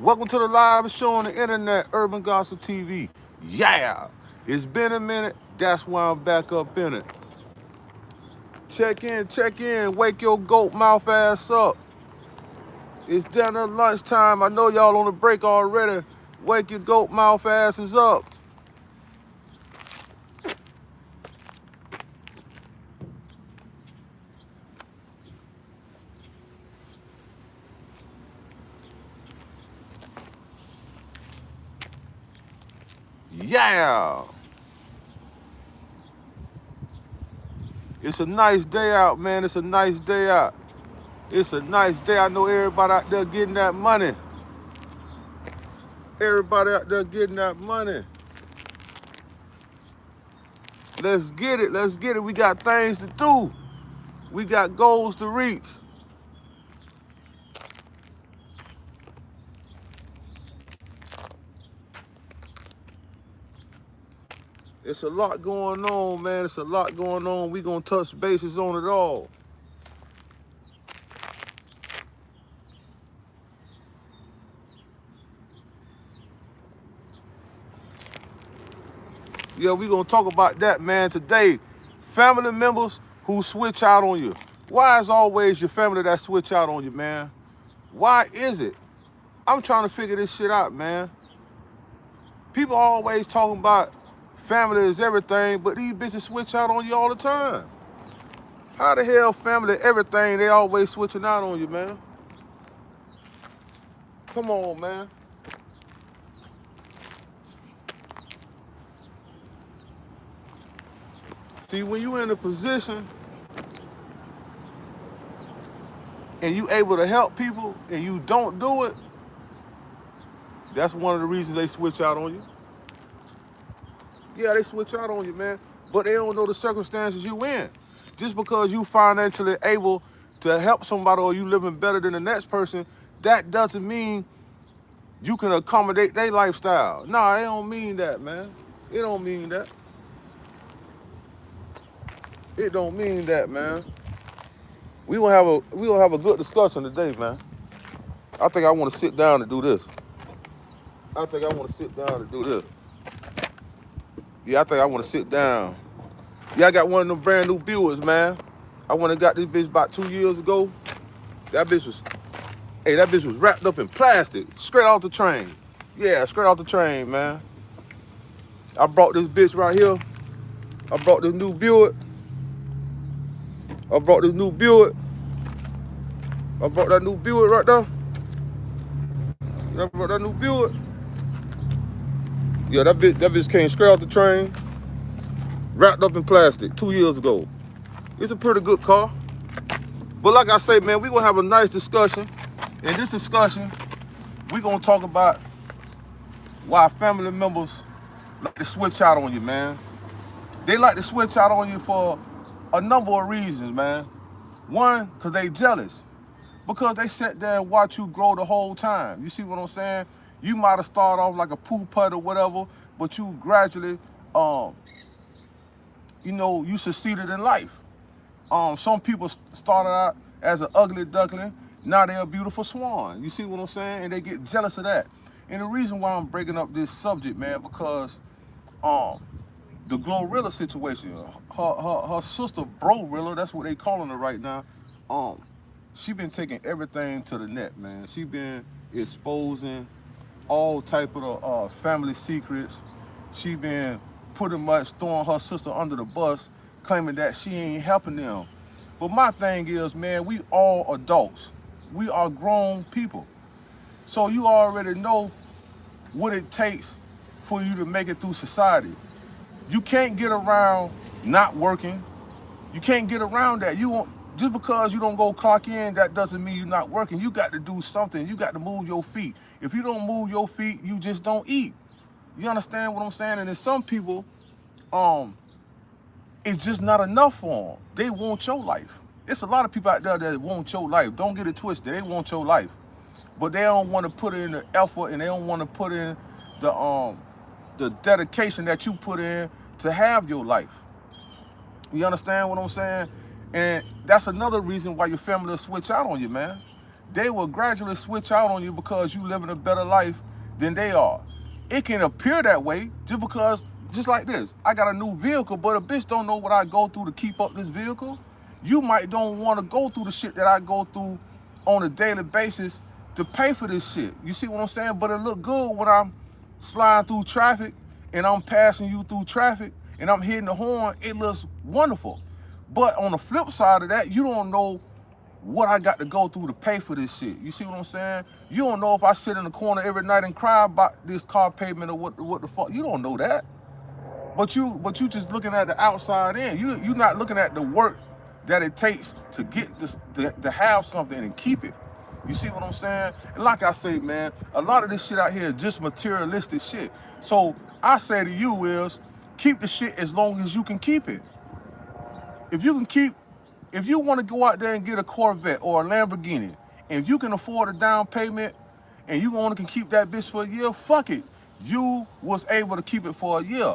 Welcome to the live show on the internet, Urban Gossip TV. Yeah, it's been a minute. That's why I'm back up in it. Check in, wake your goat mouth ass up. It's dinner lunchtime. I know y'all on the break already. Wake your goat mouth asses up. Yeah, it's a nice day out, man. It's a nice day out. It's a nice day. I know everybody out there getting that money. Everybody out there getting that money. Let's get it. Let's get it. We got things to do. We got goals to reach. It's a lot going on, man. It's a lot going on. We gonna touch bases on it all. Yeah, we gonna talk about that, man, today. Family members who switch out on you. Why is always your family that switch out on you, man? Why is it? I'm trying to figure this shit out, man. People always talking about family is everything, but these bitches switch out on you all the time. How the hell family everything, they always switching out on you, man? Come on, man. See, when you in a position and you able to help people and you don't do it, that's one of the reasons they switch out on you. Yeah, they switch out on you, man. But they don't know the circumstances you in. Just because you financially able to help somebody or you living better than the next person, that doesn't mean you can accommodate their lifestyle. Nah, it don't mean that, man. It don't mean that. It don't mean that, man. We gonna have a good discussion today, man. I think I want to sit down and do this. I think I want to sit down and do this. Yeah, I think I want to sit down. Yeah, I got one of them brand new Buicks, man. I went and got this bitch about 2 years ago. That bitch was, that bitch was wrapped up in plastic, straight off the train. Yeah, straight off the train, man. I brought this bitch right here. I brought this new Buick. I brought this new Buick. I brought that new Buick right there. I brought that new Buick. Yeah, that bitch came straight off the train, wrapped up in plastic 2 years ago. It's a pretty good car. But like I say, man, we gonna have a nice discussion. In this discussion, we gonna talk about why family members like to switch out on you, man. They like to switch out on you for a number of reasons, man. One, because they jealous. Because they sat there and watch you grow the whole time. You see what I'm saying? You might have started off like a poo putt or whatever, but you gradually, you succeeded in life. Some people started out as an ugly duckling. Now they're a beautiful swan. You see what I'm saying? And they get jealous of that. And the reason why I'm breaking up this subject, man, because the Glorilla situation, her sister Brorilla, that's what they calling her right now. She been taking everything to the net, man. She been exposing all type of family secrets. She been pretty much throwing her sister under the bus, claiming that she ain't helping them. But my thing is, man, we all adults. We are grown people. So you already know what it takes for you to make it through society. You can't get around not working. You can't get around that. You won't, just because you don't go clock in, that doesn't mean you're not working. You got to do something. You got to move your feet. If you don't move your feet, you just don't eat. You understand what I'm saying? And there's some people, it's just not enough for them. They want your life. It's a lot of people out there that want your life. Don't get it twisted. They want your life. But they don't want to put in the effort and they don't want to put in the dedication that you put in to have your life. You understand what I'm saying? And that's another reason why your family will switch out on you, man. they will gradually switch out on you because you living a better life than they are. It can appear that way just because, just like this, I got a new vehicle, but a bitch don't know what I go through to keep up this vehicle. You might don't want to go through the shit that I go through on a daily basis to pay for this shit. You see what I'm saying? But it look good when I'm sliding through traffic and I'm passing you through traffic and I'm hitting the horn. It looks wonderful. But on the flip side of that, you don't know what I got to go through to pay for this shit. You see what I'm saying? You don't know if I sit in the corner every night and cry about this car payment or what the fuck. You don't know that. But you just looking at the outside in. You not looking at the work that it takes to get this, to have something and keep it. You see what I'm saying? And like I say, man, a lot of this shit out here is just materialistic shit. So I say to you is, keep the shit as long as you can keep it. If you want to go out there and get a Corvette or a Lamborghini, and if you can afford a down payment and you only can keep that bitch for a year, fuck it. You was able to keep it for a year.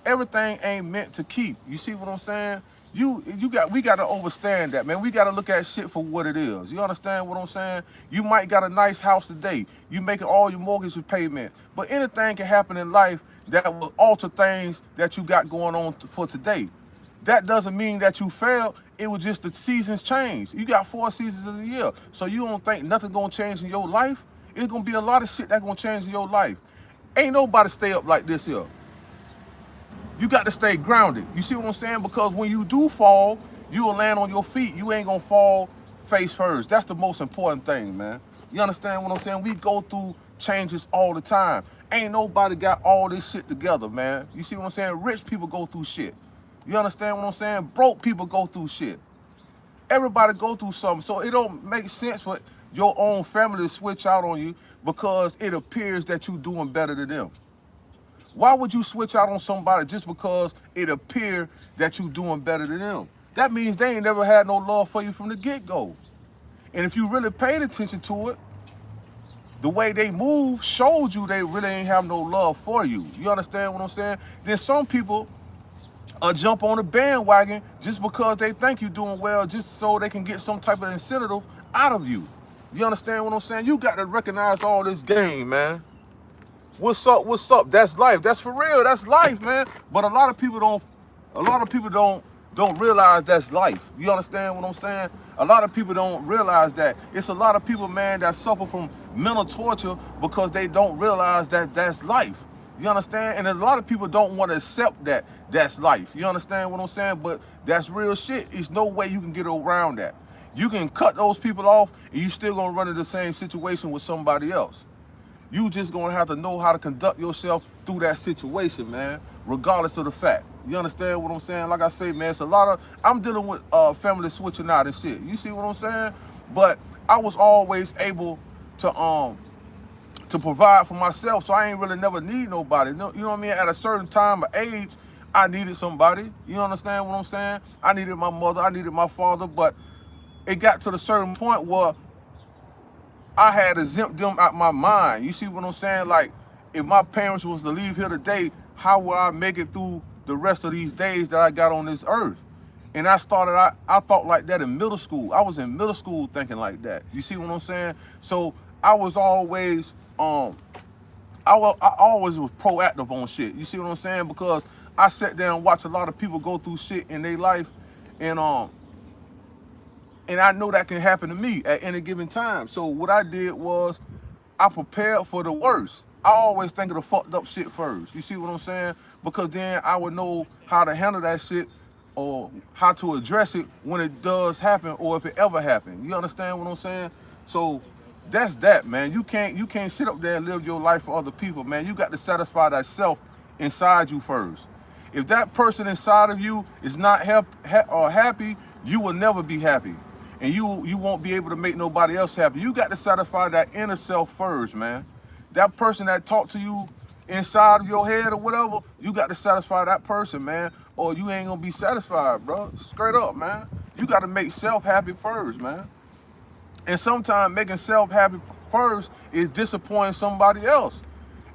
Everything ain't meant to keep. You see what I'm saying? We got to understand that, man. We got to look at shit for what it is. You understand what I'm saying? You might got a nice house today. You making all your mortgage payment, but anything can happen in life that will alter things that you got going on for today. That doesn't mean that you failed. It was just the seasons change. You got 4 seasons of the year. So you don't think nothing gonna change in your life? It's gonna be a lot of shit that's gonna change in your life. Ain't nobody stay up like this here. You got to stay grounded. You see what I'm saying? Because when you do fall, you will land on your feet. You ain't gonna fall face first. That's the most important thing, man. You understand what I'm saying? We go through changes all the time. Ain't nobody got all this shit together, man. You see what I'm saying? Rich people go through shit. You understand what I'm saying? Broke people go through shit. Everybody go through something. So it don't make sense for your own family to switch out on you because it appears that you're doing better than them. Why would you switch out on somebody just because it appears that you're doing better than them? That means they ain't never had no love for you from the get-go. And if you really paid attention to it, the way they move showed you they really ain't have no love for you. You understand what I'm saying? Then some people jump on the bandwagon just because they think you're doing well, just so they can get some type of incentive out of you. You understand what I'm saying? You got to recognize all this game, man. What's up? What's up? That's life. That's for real. That's life, man. But a lot of people don't realize that's life. You understand what I'm saying? A lot of people don't realize that. It's a lot of people, man, that suffer from mental torture because they don't realize that that's life. You understand? And a lot of people don't want to accept that that's life. You understand what I'm saying? But that's real shit. There's no way you can get around that. You can cut those people off and you still gonna run into the same situation with somebody else. You just gonna have to know how to conduct yourself through that situation, man, regardless of the fact. You understand what I'm saying? Like I say, man, it's a lot of, I'm dealing with family switching out and shit. You see what I'm saying? But I was always able to provide for myself, so I ain't really never need nobody. You know what I mean? At a certain time of age, I needed somebody. You understand what I'm saying? I needed my mother, I needed my father, but it got to the certain point where I had to exempt them out my mind. You see what I'm saying? Like, if my parents was to leave here today, how will I make it through the rest of these days that I got on this earth? And I thought like that in middle school. I was in middle school thinking like that. You see what I'm saying? So I was always, I always was proactive on shit. You see what I'm saying? Because I sat there and watched a lot of people go through shit in their life, and I know that can happen to me at any given time. So what I did was I prepared for the worst. I always think of the fucked up shit first. You see what I'm saying? Because then I would know how to handle that shit or how to address it when it does happen or if it ever happened. You understand what I'm saying? So that's that, man. You can't sit up there and live your life for other people, man. You got to satisfy that self inside you first. If that person inside of you is not happy, you will never be happy. And you won't be able to make nobody else happy. You got to satisfy that inner self first, man. That person that talked to you inside of your head or whatever, you got to satisfy that person, man, or you ain't gonna be satisfied, bro. Straight up, man. You got to make self happy first, man. And sometimes making self happy first is disappointing somebody else.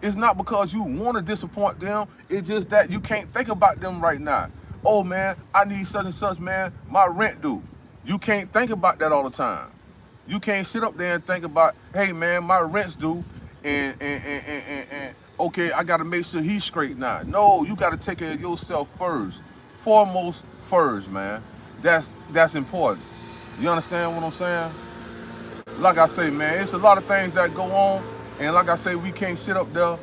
It's not because you want to disappoint them. It's just that you can't think about them right now. Oh, man, I need such and such, man. My rent due. You can't think about that all the time. You can't sit up there and think about, hey man, my rent's due, and okay, I gotta make sure he's straight now. No, you gotta take care of yourself first, foremost first, man. That's important. You understand what I'm saying? Like I say, man, it's a lot of things that go on, and like I say, we can't sit up there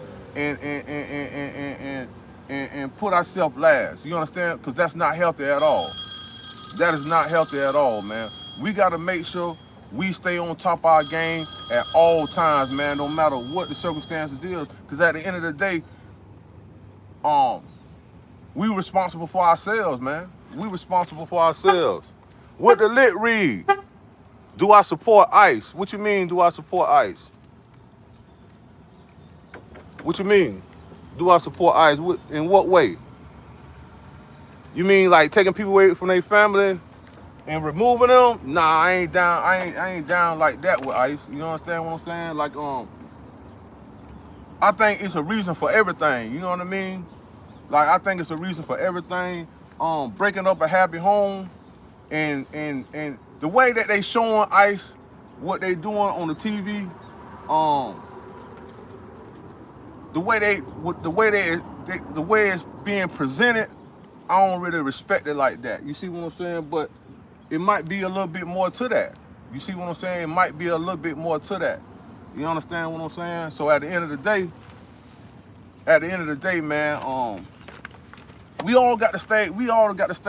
and put ourselves last. You understand? Because that's not healthy at all. That is not healthy at all, man. We got to make sure we stay on top of our game at all times, man, no matter what the circumstances is. Because at the end of the day, we responsible for ourselves, man. We responsible for ourselves. What the lit read? Do I support ICE? What you mean, do I support ICE? What you mean? Do I support ICE? In what way? You mean like taking people away from their family and removing them? Nah, I ain't down. I ain't down like that with ICE. You understand what I'm saying? Like I think it's a reason for everything. You know what I mean? Like I think it's a reason for everything. Breaking up a happy home, and the way that they showing ICE, what they doing on the TV, the way it's being presented, I don't really respect it like that. You see what I'm saying? But it might be a little bit more to that. You see what I'm saying? It might be a little bit more to that. You understand what I'm saying? So at the end of the day, man, we all got to stay. We all got to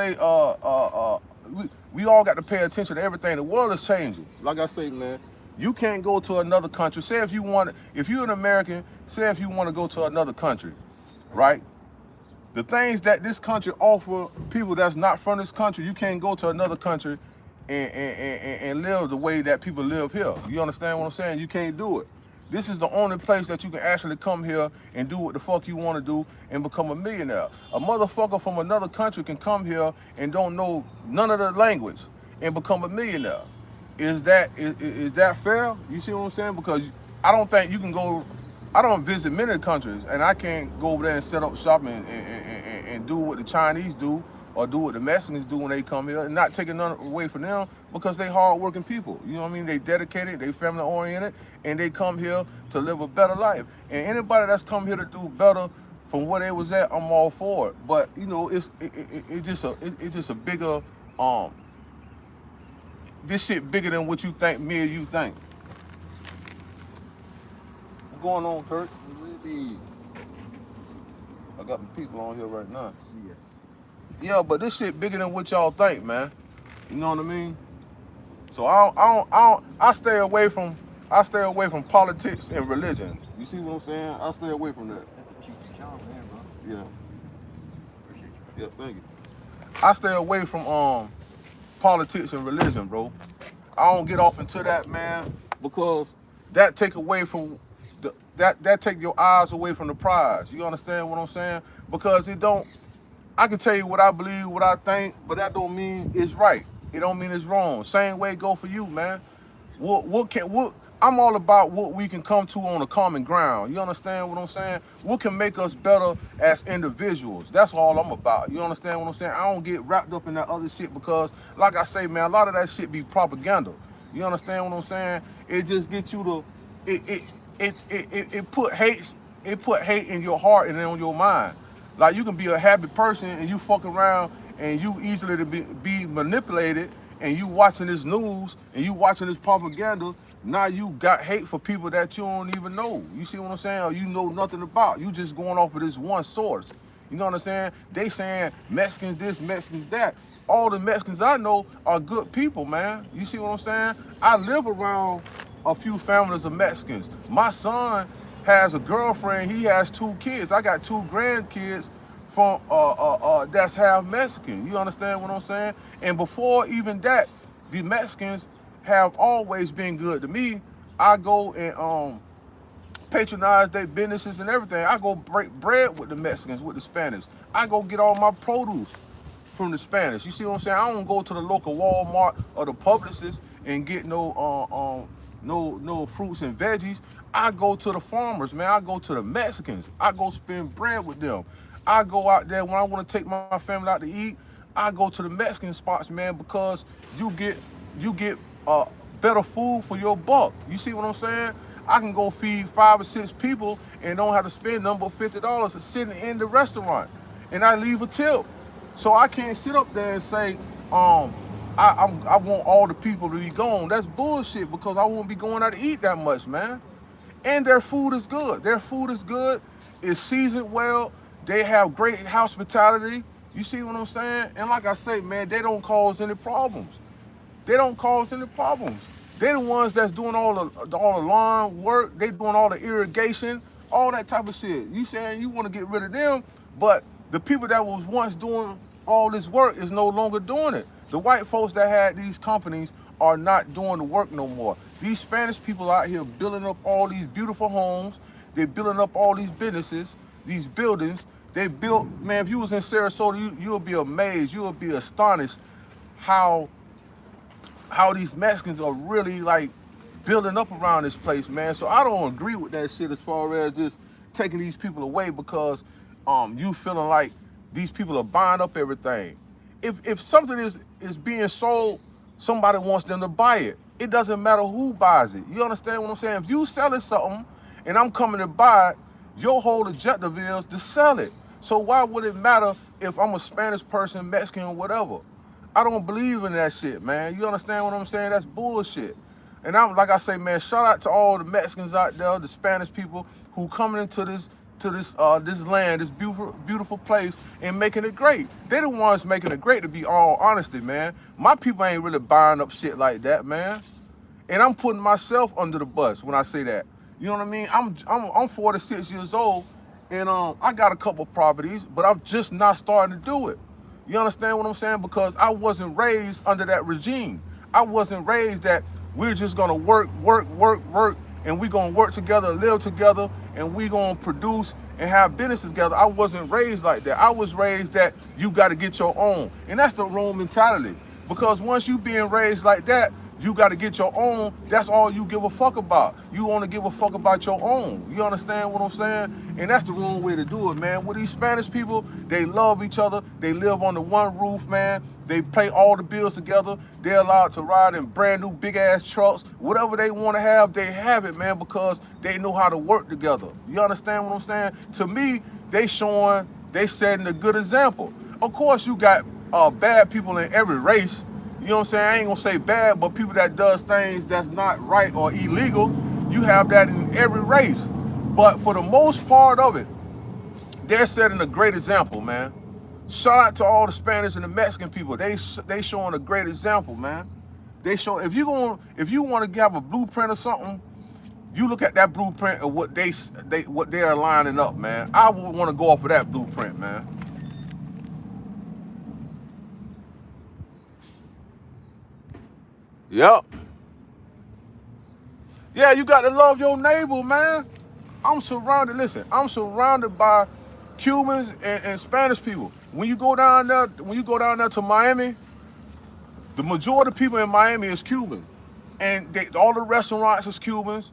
pay attention to everything. The world is changing. Like I say, man, you can't go to another country. Say if you're an American, say if you want to go to another country, right? The things that this country offer people that's not from this country, you can't go to another country and live the way that people live here. You understand what I'm saying? You can't do it. This is the only place that you can actually come here and do what the fuck you want to do and become a millionaire. A motherfucker from another country can come here and don't know none of the language and become a millionaire. Is that fair? You see what I'm saying? Because I don't think you can go. I don't visit many countries, and I can't go over there and set up shop and do what the Chinese do or do what the Mexicans do when they come here, and not taking none away from them because they hard-working people. You know what I mean? They dedicated, they family-oriented, and they come here to live a better life. And anybody that's come here to do better from where they was at, I'm all for it. But you know, it's just a bigger this shit bigger than what you think, me or you think. What's going on, Kurt? I got my people on here right now. Yeah, but this shit bigger than what y'all think, man. You know what I mean? So I stay away from politics and religion. You see what I'm saying? I stay away from that. Yeah. Yeah, thank you. I stay away from politics and religion, bro. I don't get off into that, man, because that take away from that take your eyes away from the prize. You understand what I'm saying? Because it don't. I can tell you what I believe, what I think, but that don't mean it's right. It don't mean it's wrong. Same way go for you, man. I'm all about what we can come to on a common ground. You understand what I'm saying? What can make us better as individuals? That's all I'm about. You understand what I'm saying? I don't get wrapped up in that other shit because, like I say, man, a lot of that shit be propaganda. You understand what I'm saying? It just gets you to it put hate in your heart and on your mind. Like you can be a happy person and you fuck around and you easily to be manipulated, and you watching this news and you watching this propaganda. Now you got hate for people that you don't even know. You see what I'm saying? Or you know nothing about. You just going off of this one source. You know what I'm saying? They saying Mexicans this, Mexicans that. All the Mexicans I know are good people, man. You see what I'm saying? I live around a few families of Mexicans. My son has a girlfriend. He has 2 kids. I got 2 grandkids from that's half Mexican. You understand what I'm saying? And before even that, the Mexicans have always been good to me. I go and patronize their businesses and everything. I go break bread with the Mexicans, with the Spanish. I go get all my produce from the Spanish. You see what I'm saying? I don't go to the local Walmart or the Publixes and get no fruits and veggies. I go to the farmers, man. I go to the Mexicans. I go spend bread with them. I go out there when I want to take my family out to eat. I go to the Mexican spots, man, because you get better food for your buck. You see what I'm saying? I can go feed 5 or 6 people and don't have to spend number $50 sitting in the restaurant, and I leave a tip. So I can't sit up there and say, I want all the people to be gone. That's bullshit, because I won't be going out to eat that much, man. And their food is good. Their food is good. It's seasoned well. They have great hospitality. You see what I'm saying? And like I say, man, they don't cause any problems. They don't cause any problems. They're the ones that's doing all the lawn work. They doing all the irrigation, all that type of shit. You saying you want to get rid of them, but the people that was once doing all this work is no longer doing it. The white folks that had these companies are not doing the work no more. These Spanish people out here building up all these beautiful homes. They're building up all these businesses, these buildings. They built, man, if you was in Sarasota, you'll be amazed. You'll be astonished how these Mexicans are really like building up around this place, man. So I don't agree with that shit as far as just taking these people away because you feeling like these people are buying up everything. If something is being sold, somebody wants them to buy it. It doesn't matter who buys it. You understand what I'm saying? If you selling something and I'm coming to buy it, your whole objective is to sell it. So why would it matter if I'm a Spanish person, Mexican, or whatever? I don't believe in that shit, man. You understand what I'm saying? That's bullshit. And I'm like I say, man, shout out to all the Mexicans out there, the Spanish people who coming into this land, this beautiful place, and making it great. They the ones making it great, to be all honesty, man. My people ain't really buying up shit like that, man. And I'm putting myself under the bus when I say that. You know what I mean? I'm 46 years old, and I got a couple properties, but I'm just not starting to do it. You understand what I'm saying? Because I wasn't raised under that regime. I wasn't raised that we're just gonna work, and we're gonna work together, live together, and we're gonna produce and have business together. I wasn't raised like that. I was raised that you gotta get your own. And that's the wrong mentality. Because once you being raised like that, you got to get your own. That's all you give a fuck about. You want to give a fuck about your own. You understand what I'm saying? And that's the wrong way to do it, man. With these Spanish people, they love each other. They live under one roof, man. They pay all the bills together. They're allowed to ride in brand new big ass trucks. Whatever they want to have, they have it, man, because they know how to work together. You understand what I'm saying? To me, they setting a good example. Of course, you got bad people in every race. You know what I'm saying? I ain't gonna say bad, but people that does things that's not right or illegal, you have that in every race. But for the most part of it, they're setting a great example, man. Shout out to all the Spanish and the Mexican people. They showing a great example, man. They show if you want to have a blueprint or something, you look at that blueprint of what they are lining up, man. I would want to go off of that blueprint, man. Yep. Yeah, you got to love your neighbor, man. I'm surrounded by Cubans and Spanish people. When you go down there to Miami, the majority of people in Miami is Cuban. And all the restaurants is Cubans.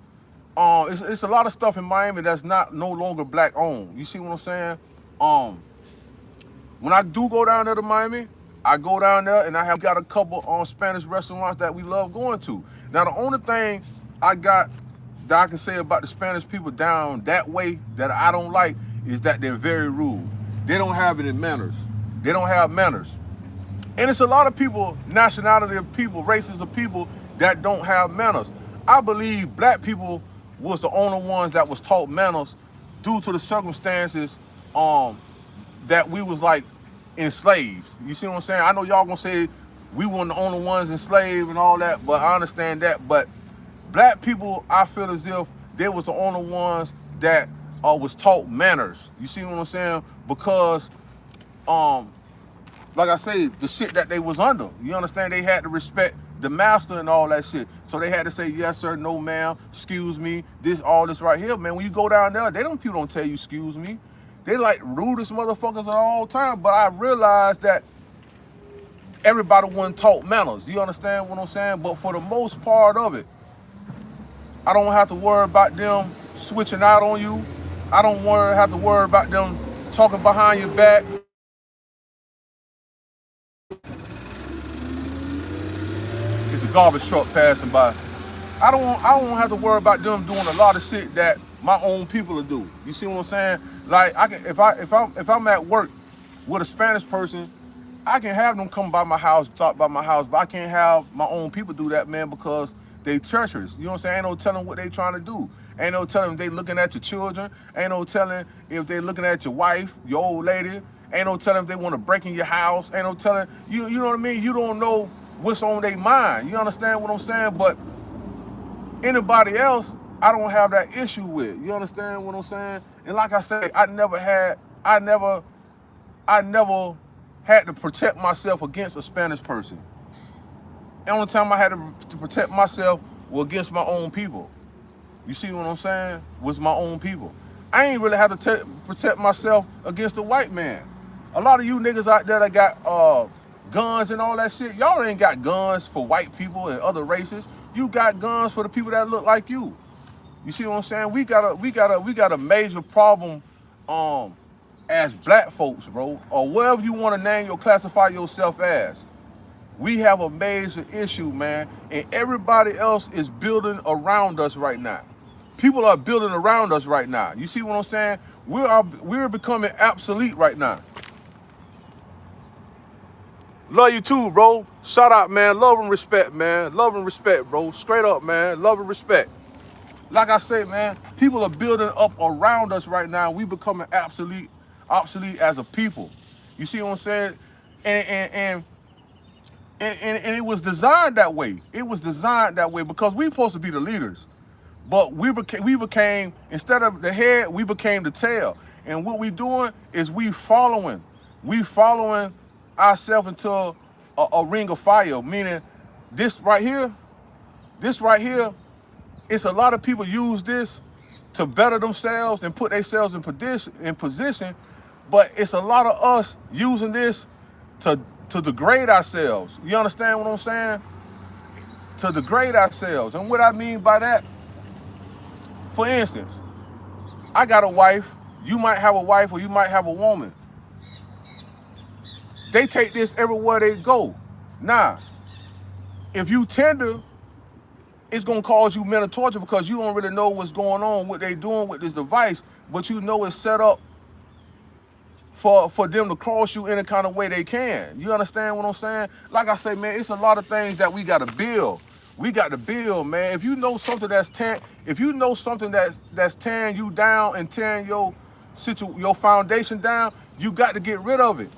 It's a lot of stuff in Miami that's no longer black owned. You see what I'm saying? When I do go down there to Miami, I go down there and I have got a couple Spanish restaurants that we love going to. Now, the only thing that I can say about the Spanish people down that way that I don't like is that they're very rude. They don't have any manners. They don't have manners. And it's a lot of people, nationality of people, races of people that don't have manners. I believe black people was the only ones that was taught manners due to the circumstances that we was like enslaved. You see what I'm saying? I know y'all gonna say we weren't the only ones enslaved and all that, but I understand that. But black people, I feel as if they was the only ones that was taught manners. You see what I'm saying? Because like I say, the shit that they was under, you understand, they had to respect the master and all that shit. So they had to say, yes, sir, no, ma'am, excuse me, all this right here, man. When you go down there, people don't tell you, excuse me. They like rudest motherfuckers at all time. But I realized that everybody wasn't taught manners. You understand what I'm saying? But for the most part of it, I don't have to worry about them switching out on you. I don't have to worry about them talking behind your back. It's the garbage truck passing by. I don't have to worry about them doing a lot of shit that my own people will do. You see what I'm saying? Like I can if I'm at work with a Spanish person, I can have them come by my house, talk about my house, but I can't have my own people do that, man, because they treacherous. You know what I'm saying? Ain't no telling what they trying to do. Ain't no telling if they looking at your children. Ain't no telling if they looking at your wife, your old lady. Ain't no telling if they want to break in your house. Ain't no telling, you know what I mean? You don't know what's on their mind. You understand what I'm saying? But anybody else, I don't have that issue with. You understand what I'm saying? And like I said, I never had to protect myself against a Spanish person. The only time I had to protect myself was against my own people. You see what I'm saying? Was my own people. I ain't really have to protect myself against a white man. A lot of you niggas out there that got guns and all that shit, y'all ain't got guns for white people and other races. You got guns for the people that look like you. You see what I'm saying? We got a major problem as black folks, bro, or whatever you want to name or classify yourself as. We have a major issue, man, and everybody else is building around us right now. People are building around us right now. You see what I'm saying? We're becoming obsolete right now. Love you too, bro. Shout out, man. Love and respect, man. Love and respect, bro. Straight up, man. Love and respect. Like I said, man, people are building up around us right now. We becoming obsolete as a people. You see what I'm saying? And it was designed that way. It was designed that way because we supposed to be the leaders. But we became, instead of the head, we became the tail. And what we doing is we following ourselves into a ring of fire, meaning this right here, it's a lot of people use this to better themselves and put themselves in position, but it's a lot of us using this to degrade ourselves. You understand what I'm saying? To degrade ourselves. And what I mean by that, for instance, I got a wife, you might have a wife, or you might have a woman. They take this everywhere they go. Now, if you tender, it's gonna cause you mental torture because you don't really know what's going on, what they doing with this device, but you know it's set up for them to cross you any kind of way they can. You understand what I'm saying? Like I say, man, it's a lot of things that we gotta build. We got to build, man. If you know something that's tearing you down and tearing your foundation down, you got to get rid of it.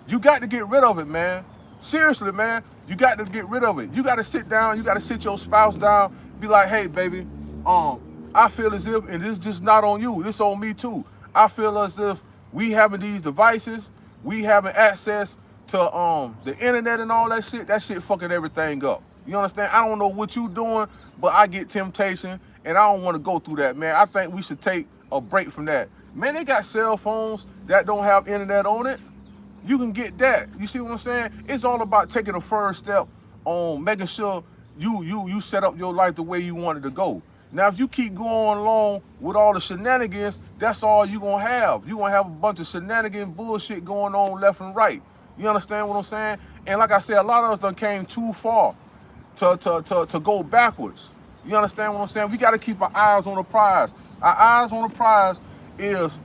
You got to get rid of it, man. Seriously, man. You got to get rid of it. You got to sit down. You got to sit your spouse down. Be like, hey, baby, I feel as if, and this is just not on you. This on me too. I feel as if we having these devices, we having access to the internet and all that shit. That shit fucking everything up. You understand? I don't know what you doing, but I get temptation, and I don't want to go through that, man. I think we should take a break from that. Man, they got cell phones that don't have internet on it. You can get that. You see what I'm saying? It's all about taking the first step on making sure you set up your life the way you want it to go. Now, if you keep going along with all the shenanigans, that's all you're going to have. You're going to have a bunch of shenanigan bullshit going on left and right. You understand what I'm saying? And like I said, a lot of us done came too far to go backwards. You understand what I'm saying? We got to keep our eyes on the prize. Our eyes on the prize is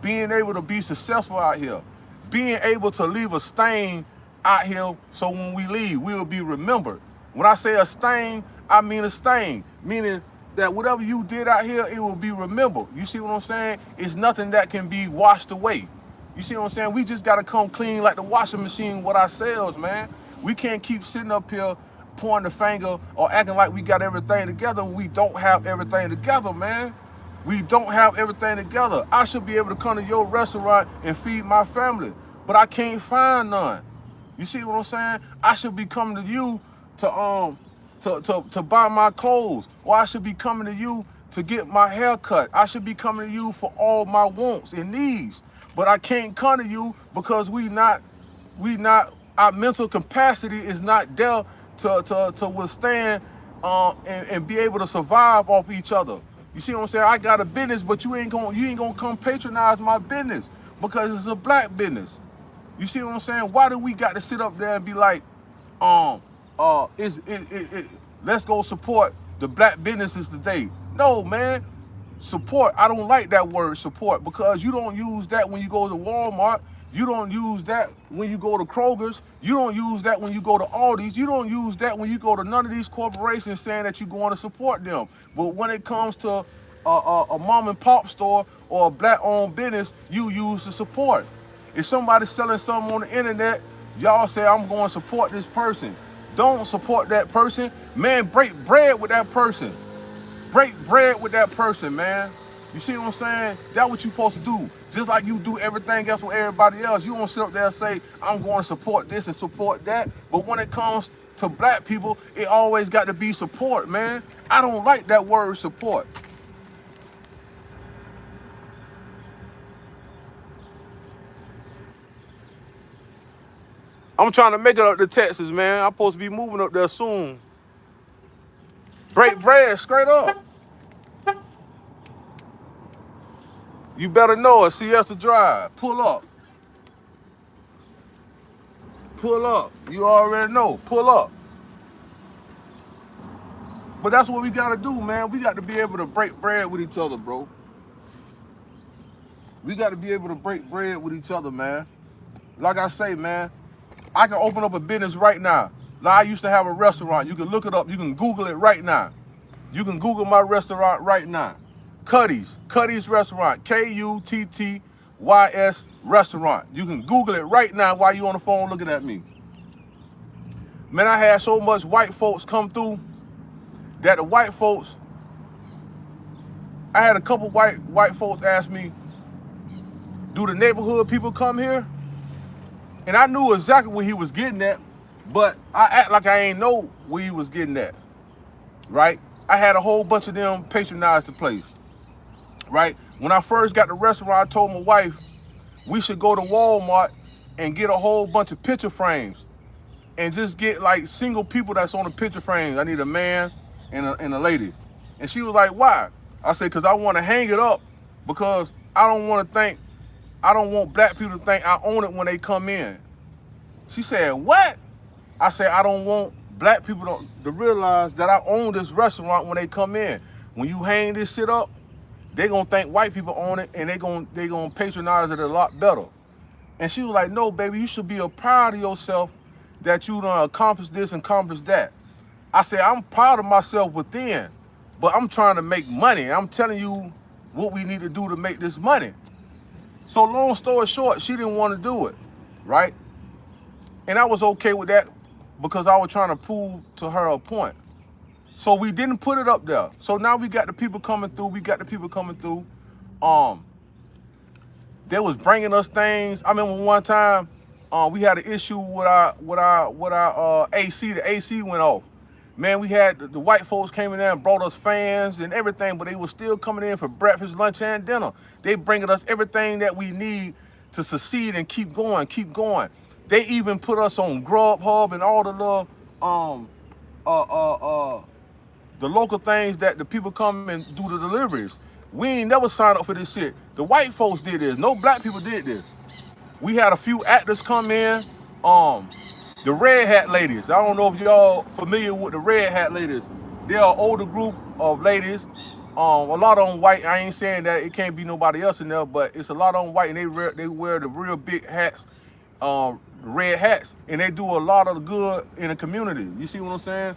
being able to be successful out here, being able to leave a stain out here so when we leave, we'll be remembered. When I say a stain, I mean a stain, meaning that whatever you did out here, it will be remembered. You see what I'm saying? It's nothing that can be washed away. You see what I'm saying? We just got to come clean like the washing machine with ourselves, man. We can't keep sitting up here pointing the finger or acting like we got everything together when we don't have everything together, man. We don't have everything together. I should be able to come to your restaurant and feed my family, but I can't find none. You see what I'm saying? I should be coming to you to buy my clothes, or I should be coming to you to get my hair cut. I should be coming to you for all my wants and needs, but I can't come to you because our mental capacity is not there to withstand and be able to survive off each other. You see what I'm saying? I got a business, but you ain't gonna come patronize my business because it's a black business. You see what I'm saying? Why do we got to sit up there and be like, a let's go support the black businesses today. No, man. Support, I don't like that word support, because you don't use that when you go to Walmart. You don't use that when you go to Kroger's. You don't use that when you go to Aldi's. You don't use that when you go to none of these corporations saying that you're going to support them. But when it comes to a mom and pop store or a black owned business, you use the support. If somebody's selling something on the internet, y'all say, I'm going to support this person. Don't support that person. Man, break bread with that person. Break bread with that person, man. You see what I'm saying? That's what you're supposed to do. Just like you do everything else with everybody else. You don't sit up there and say, I'm going to support this and support that. But when it comes to black people, it always got to be support, man. I don't like that word support. I'm trying to make it up to Texas, man. I'm supposed to be moving up there soon. Break bread straight up. You better know it. Siesta Drive. Pull up. Pull up. You already know. Pull up. But that's what we got to do, man. We got to be able to break bread with each other, bro. We got to be able to break bread with each other, man. Like I say, man, I can open up a business right now. Now, I used to have a restaurant. You can look it up. You can Google it right now. You can Google my restaurant right now. Cuddy's Restaurant, Kuttys Restaurant. You can Google it right now while you on the phone looking at me. Man, I had so much white folks come through that the white folks, I had a couple white folks ask me, do the neighborhood people come here? And I knew exactly what he was getting at, but I act like I ain't know where he was getting at, right? I had a whole bunch of them patronize the place, right? When I first got the restaurant, I told my wife we should go to Walmart and get a whole bunch of picture frames and just get like single people that's on the picture frames. I need a man and a lady. And she was like, why? I said, because I want to hang it up, because I don't want black people to think I own it when they come in. She said, what? I said, I don't want black people to realize that I own this restaurant when they come in. When you hang this shit up, they gonna think white people own it, and they gonna patronize it a lot better. And she was like, no, baby, you should be proud of yourself that you done accomplished this and accomplished that. I said, I'm proud of myself within, but I'm trying to make money. I'm telling you what we need to do to make this money. So long story short, she didn't want to do it, right? And I was okay with that because I was trying to prove to her a point. So we didn't put it up there. So now we got the people coming through. They was bringing us things. I remember one time we had an issue with our AC. The AC went off. Man, we had the white folks came in there and brought us fans and everything, but they were still coming in for breakfast, lunch, and dinner. They bringing us everything that we need to succeed and keep going. They even put us on Grubhub and all the little the local things that the people come and do the deliveries. We ain't never signed up for this shit. The white folks did this. No black people did this. We had a few actors come in. The Red Hat ladies. I don't know if y'all familiar with the Red Hat ladies. They're an older group of ladies. A lot of them white. I ain't saying that it can't be nobody else in there, but it's a lot of them white, and they wear the real big hats, red hats, and they do a lot of good in the community. You see what I'm saying?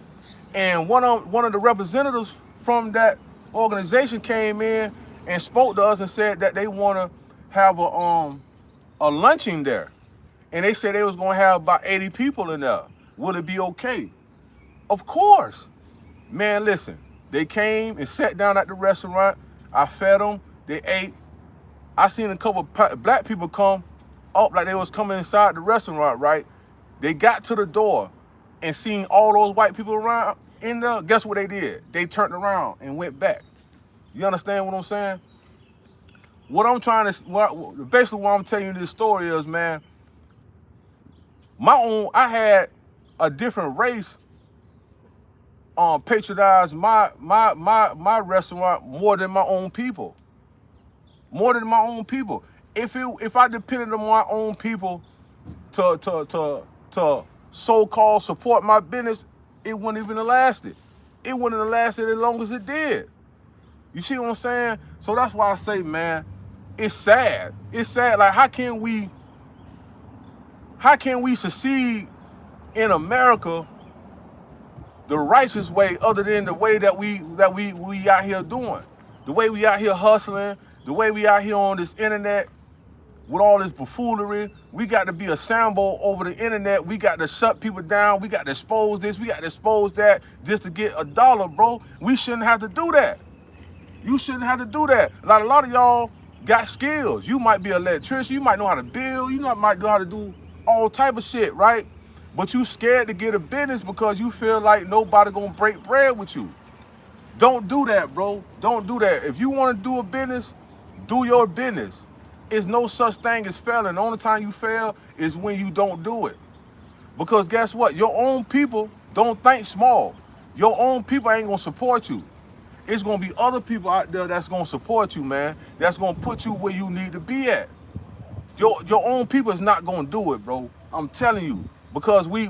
And one of the representatives from that organization came in and spoke to us and said that they want to have a luncheon there. And they said they was going to have about 80 people in there. Will it be okay? Of course. Man, listen. They came and sat down at the restaurant. I fed them. They ate. I seen a couple of black people come up like they was coming inside the restaurant, right? They got to the door and seen all those white people around in there. Guess what they did? They turned around and went back. You understand what I'm saying? Basically what I'm telling you this story is, man, I had a different race patronize my restaurant more than my own people. If I depended on my own people to so-called support my business, it wouldn't even have lasted. It wouldn't have lasted as long as it did. You see what I'm saying? So that's why I say, man, it's sad. It's sad. Like, how can we succeed in America the righteous way other than the way that we out here doing? The way we out here hustling, the way we out here on this internet with all this buffoonery. We got to be a sample over the internet. We got to shut people down. We got to expose this. We got to expose that just to get a dollar, bro. We shouldn't have to do that. You shouldn't have to do that. Like, a lot of y'all got skills. You might be an electrician. You might know how to build. You might know how to do all type of shit, right? But you scared to get a business because you feel like nobody gonna break bread with you. Don't do that, bro. Don't do that. If you want to do a business, do your business. It's no such thing as failing. The only time you fail is when you don't do it. Because guess what? Your own people don't think small. Your own people ain't gonna support you. It's gonna be other people out there that's gonna support you, man. That's gonna put you where you need to be at. Your own people is not gonna do it, bro. I'm telling you. Because we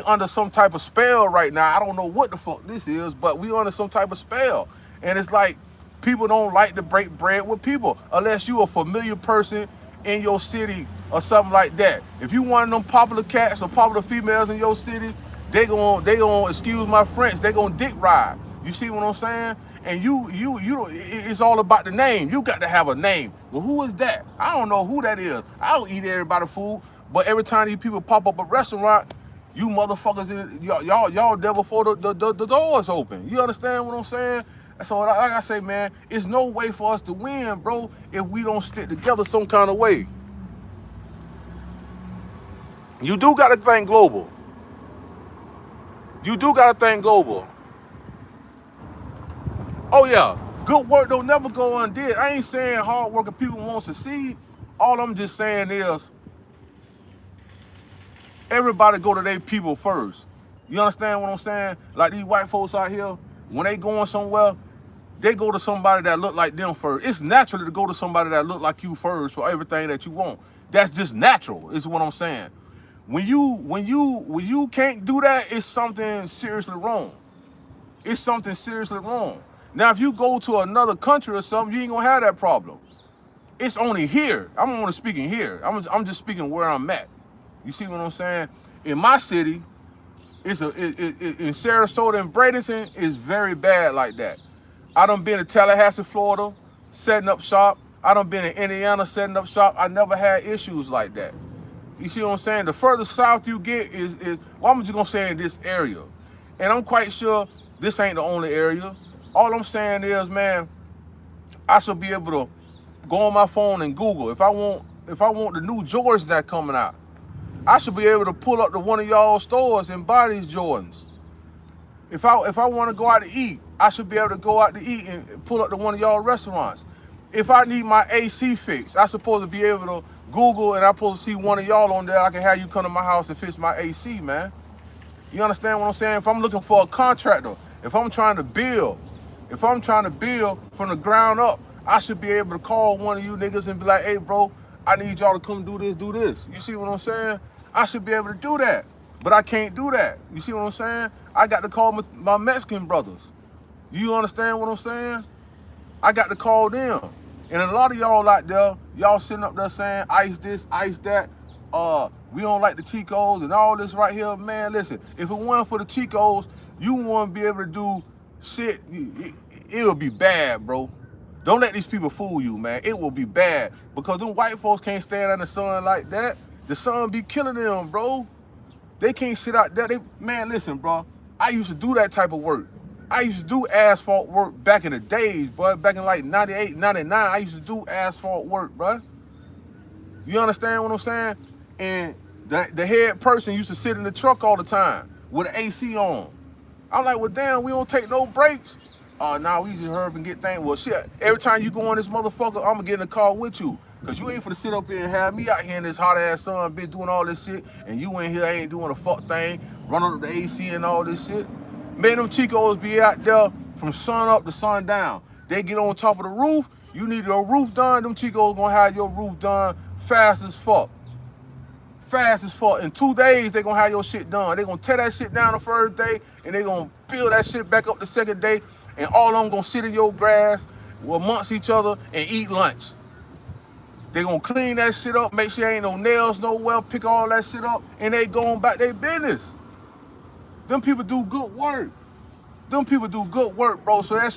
under some type of spell right now. I don't know what the fuck this is, but we under some type of spell. And it's like, people don't like to break bread with people unless you a familiar person in your city or something like that. If you one of them popular cats or popular females in your city, they gonna excuse my French, they gonna dick ride. You see what I'm saying? And you it's all about the name. You got to have a name. Well, who is that? I don't know who that is. I don't eat everybody's food, but every time these people pop up a restaurant, you motherfuckers, y'all there before the doors open. You understand what I'm saying? So like I say, man, it's no way for us to win, bro, if we don't stick together some kind of way. You do got to think global. You do got to think global. Oh, yeah. Good work don't never go undid. I ain't saying hard-working people won't succeed. All I'm just saying is everybody go to their people first. You understand what I'm saying? Like these white folks out here, when they going somewhere, they go to somebody that look like them first. It's natural to go to somebody that look like you first for everything that you want. That's just natural, is what I'm saying. When you can't do that, it's something seriously wrong. It's something seriously wrong. Now, if you go to another country or something, you ain't gonna have that problem. It's only here. I'm only speaking here. I'm just speaking where I'm at. You see what I'm saying? In my city, in Sarasota and Bradenton, it's very bad like that. I done been to Tallahassee, Florida, setting up shop. I done been in Indiana setting up shop. I never had issues like that. You see what I'm saying? The further south you get is well, I'm just gonna say in this area. And I'm quite sure this ain't the only area. All I'm saying is, man, I should be able to go on my phone and Google. If I want the new Jordans that coming out, I should be able to pull up to one of y'all stores and buy these Jordans. If I want to go out to eat, I should be able to go out to eat and pull up to one of y'all restaurants. If I need my AC fixed, I'm supposed to be able to Google and I'm supposed to see one of y'all on there. I can have you come to my house and fix my AC, man. You understand what I'm saying? If I'm looking for a contractor, if I'm trying to build from the ground up, I should be able to call one of you niggas and be like, hey, bro, I need y'all to come do this. You see what I'm saying? I should be able to do that, but I can't do that. You see what I'm saying? I got to call my Mexican brothers. You understand what I'm saying? I got to call them. And a lot of y'all out there, y'all sitting up there saying, ice this, ice that. We don't like the Chicos and all this right here. Man, listen, if it wasn't for the Chicos, you wouldn't be able to do shit. It would be bad, bro. Don't let these people fool you, man. It will be bad because them white folks can't stand in the sun like that. The sun be killing them, bro. They can't sit out there. Man, listen, bro. I used to do that type of work. I used to do asphalt work back in the days, bro. Back in like 98, 99, I used to do asphalt work, bro. You understand what I'm saying? And the head person used to sit in the truck all the time with the AC on. I'm like, well, damn, we don't take no breaks. Nah, we just hurry up and get things. Well, shit, every time you go on this motherfucker, I'm gonna get in the car with you. Cause you ain't finna sit up here and have me out here in this hot ass sun, bitch, doing all this shit, and you in here ain't doing a fuck thing, running up the AC and all this shit. Man, them Chicos be out there from sun up to sun down. They get on top of the roof. You need your roof done. Them Chicos gonna have your roof done fast as fuck. fast as fuck. In 2 days, they gonna have your shit done. They gonna tear that shit down the first day, and they gonna build that shit back up the second day, and all of them gonna sit in your grass amongst each other and eat lunch. They gonna clean that shit up, make sure ain't no nails nowhere, pick all that shit up, and they going back their business. Them people do good work. Them people do good work, bro. So that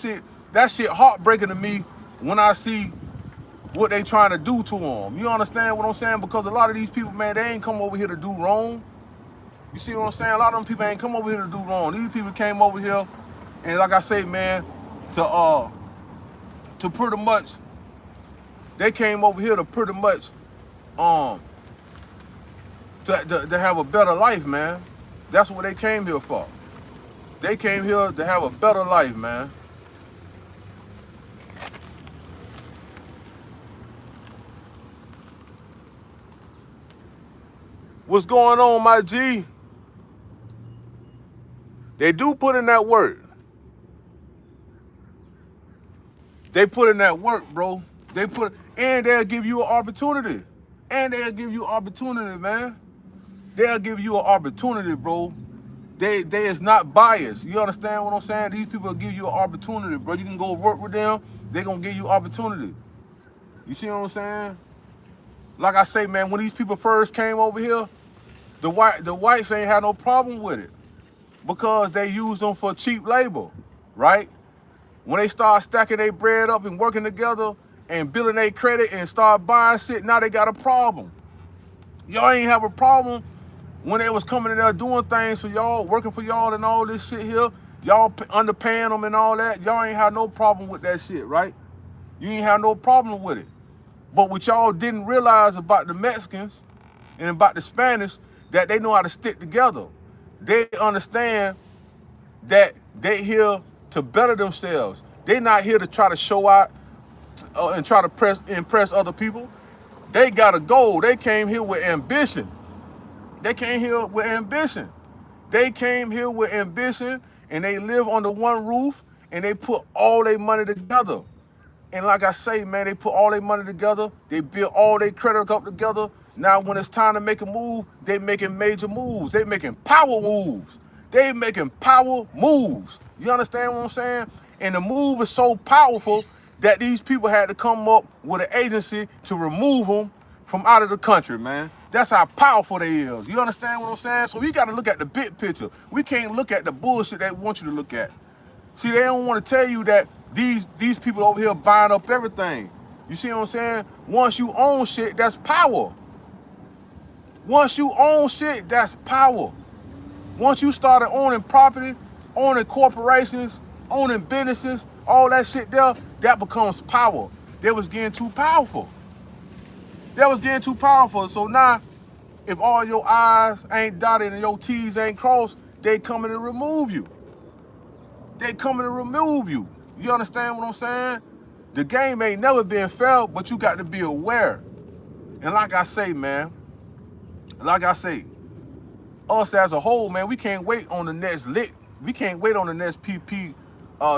shit heartbreaking to me when I see what they trying to do to them. You understand what I'm saying? Because a lot of these people, man, they ain't come over here to do wrong. You see what I'm saying? A lot of them people ain't come over here to do wrong. These people came over here, and like I say, man, to pretty much, they came over here to pretty much to have a better life, man. That's what they came here for. They came here to have a better life, man. What's going on, my G? They do put in that work. They put in that work, bro. And they'll give you an opportunity. And they'll give you opportunity, man. They'll give you an opportunity, bro. They is not biased. You understand what I'm saying? These people will give you an opportunity, bro. You can go work with them. They're going to give you opportunity. You see what I'm saying? Like I say, man, when these people first came over here, the whites ain't had no problem with it because they used them for cheap labor, right? When they start stacking their bread up and working together and building their credit and start buying shit, now they got a problem. Y'all ain't have a problem when they was coming in there doing things for y'all, working for y'all and all this shit here. Y'all underpaying them and all that. Y'all ain't had no problem with that shit, right? You ain't have no problem with it. But what y'all didn't realize about the Mexicans and about the Spanish, that they know how to stick together. They understand that they here to better themselves. They not here to try to show out and try to impress other people. They got a goal. They came here with ambition. They came here with ambition. They came here with ambition, and they live under one roof, and they put all their money together. And like I say, man, they put all their money together. They build all their credit up together. Now, when it's time to make a move, they making major moves. They making power moves. They making power moves. You understand what I'm saying? And the move is so powerful that these people had to come up with an agency to remove them from out of the country, man. That's how powerful they is. You understand what I'm saying? So we got to look at the big picture. We can't look at the bullshit they want you to look at. See, they don't want to tell you that these people over here buying up everything. You see what I'm saying? Once you own shit, that's power. Once you own shit, that's power. Once you started owning property, owning corporations, owning businesses, all that shit there, that becomes power. They was getting too powerful. That was getting too powerful. So now, if all your I's ain't dotted and your T's ain't crossed, they coming to remove you. They coming to remove you. You understand what I'm saying? The game ain't never been fair, but you got to be aware. And like I say, man, like I say, us as a whole, man, we can't wait on the next lick. We can't wait on the next PP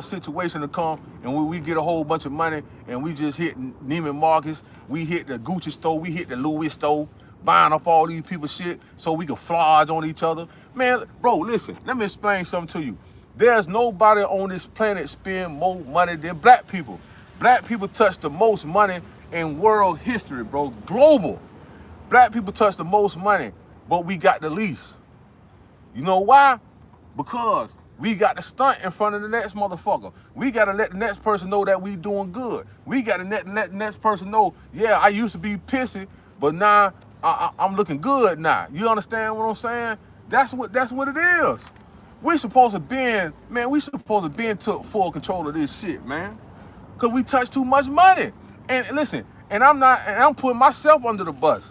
situation to come, and when we get a whole bunch of money and we just hit Neiman Marcus, we hit the Gucci store, we hit the Louis store, buying up all these people's shit so we can flodge on each other. Man, bro, listen, let me explain something to you. There's nobody on this planet spend more money than black people. Black people touch the most money in world history, bro. Global. Black people touch the most money, but we got the least. You know why? Because we got to stunt in front of the next motherfucker. We got to let the next person know that we doing good. We got to let the next person know, yeah, I used to be pissy, but now I'm looking good now. You understand what I'm saying? That's what it is. We supposed to took full control of this shit, man. Cause we touch too much money. And listen, I'm putting myself under the bus.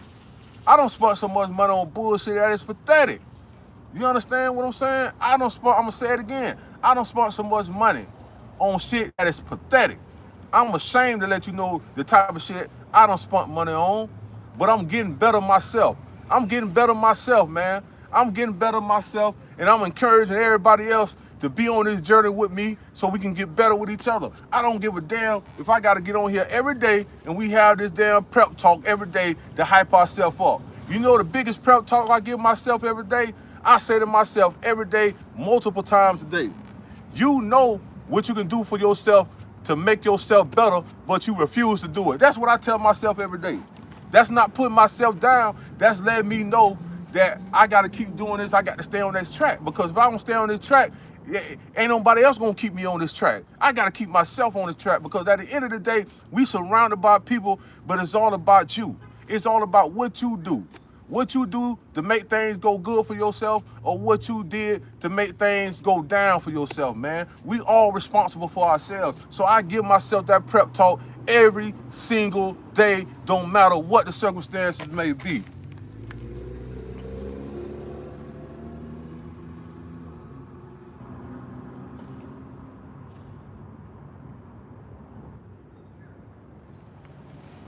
I don't spend so much money on bullshit that is pathetic. You understand what I'm saying? I'm gonna say it again. I don't spend so much money on shit that is pathetic. I'm ashamed to let you know the type of shit I don't spend money on, but I'm getting better myself. I'm getting better myself, man. I'm getting better myself, and I'm encouraging everybody else to be on this journey with me so we can get better with each other. I don't give a damn if I got to get on here every day and we have this damn prep talk every day to hype ourselves up. You know the biggest prep talk I give myself every day? I say to myself every day, multiple times a day. You know what you can do for yourself to make yourself better, but you refuse to do it. That's what I tell myself every day. That's not putting myself down. That's letting me know that I got to keep doing this. I got to stay on this track, because if I don't stay on this track, ain't nobody else gonna keep me on this track. I gotta keep myself on this track, because at the end of the day, we surrounded by people, but it's all about you. It's all about what you do. What you do to make things go good for yourself, or what you did to make things go down for yourself, man. We all responsible for ourselves. So I give myself that prep talk every single day, don't matter what the circumstances may be.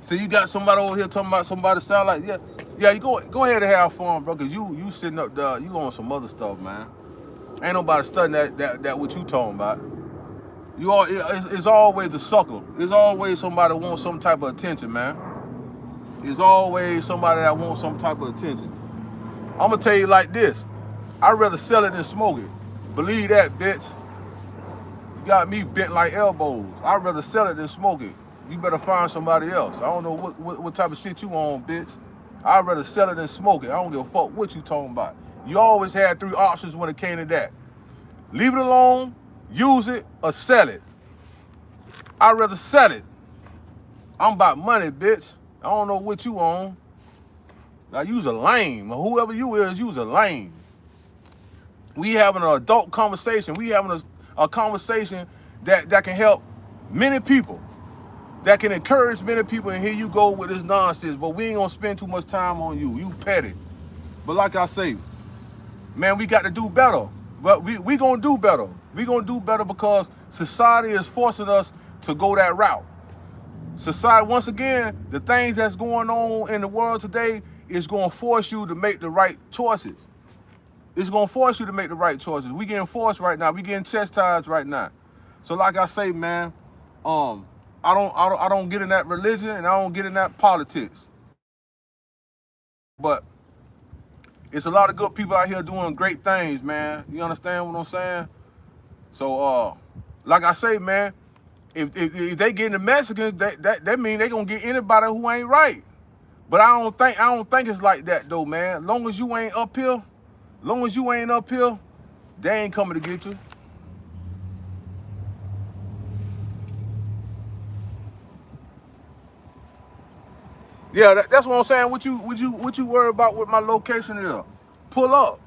So you got somebody over here talking about somebody sound like, yeah. You go ahead and have fun, bro. Cause you sitting up there, you on some other stuff, man. Ain't nobody studying that what you talking about. It's always a sucker. It's always somebody that wants some type of attention, man. It's always somebody that wants some type of attention. I'm gonna tell you like this: I'd rather sell it than smoke it. Believe that, bitch. You got me bent like elbows. I'd rather sell it than smoke it. You better find somebody else. I don't know what type of shit you on, bitch. I'd rather sell it than smoke it. I don't give a fuck what you talking about. You always had 3 options when it came to that. Leave it alone, use it, or sell it. I'd rather sell it. I'm about money, bitch. I don't know what you on. Now, you's a lame. Whoever you is, you's a lame. We having an adult conversation. We having a conversation that can help many people, that can encourage many people, and here you go with this nonsense. But we ain't gonna spend too much time on you. You petty. But like I say, man, we got to do better. But we gonna do better. We gonna do better because society is forcing us to go that route. Society, once again, the things that's going on in the world today is gonna force you to make the right choices. It's gonna force you to make the right choices. We getting forced right now. We getting chastised right now. So like I say, man, I don't get in that religion, and I don't get in that politics. But it's a lot of good people out here doing great things, man. You understand what I'm saying? So like I say, man, if they getting the Mexicans, that mean they gonna get anybody who ain't right. But I don't think it's like that though, man. Long as you ain't up here, they ain't coming to get you. Yeah, that's what I'm saying. What you worry about with my location is? Pull up.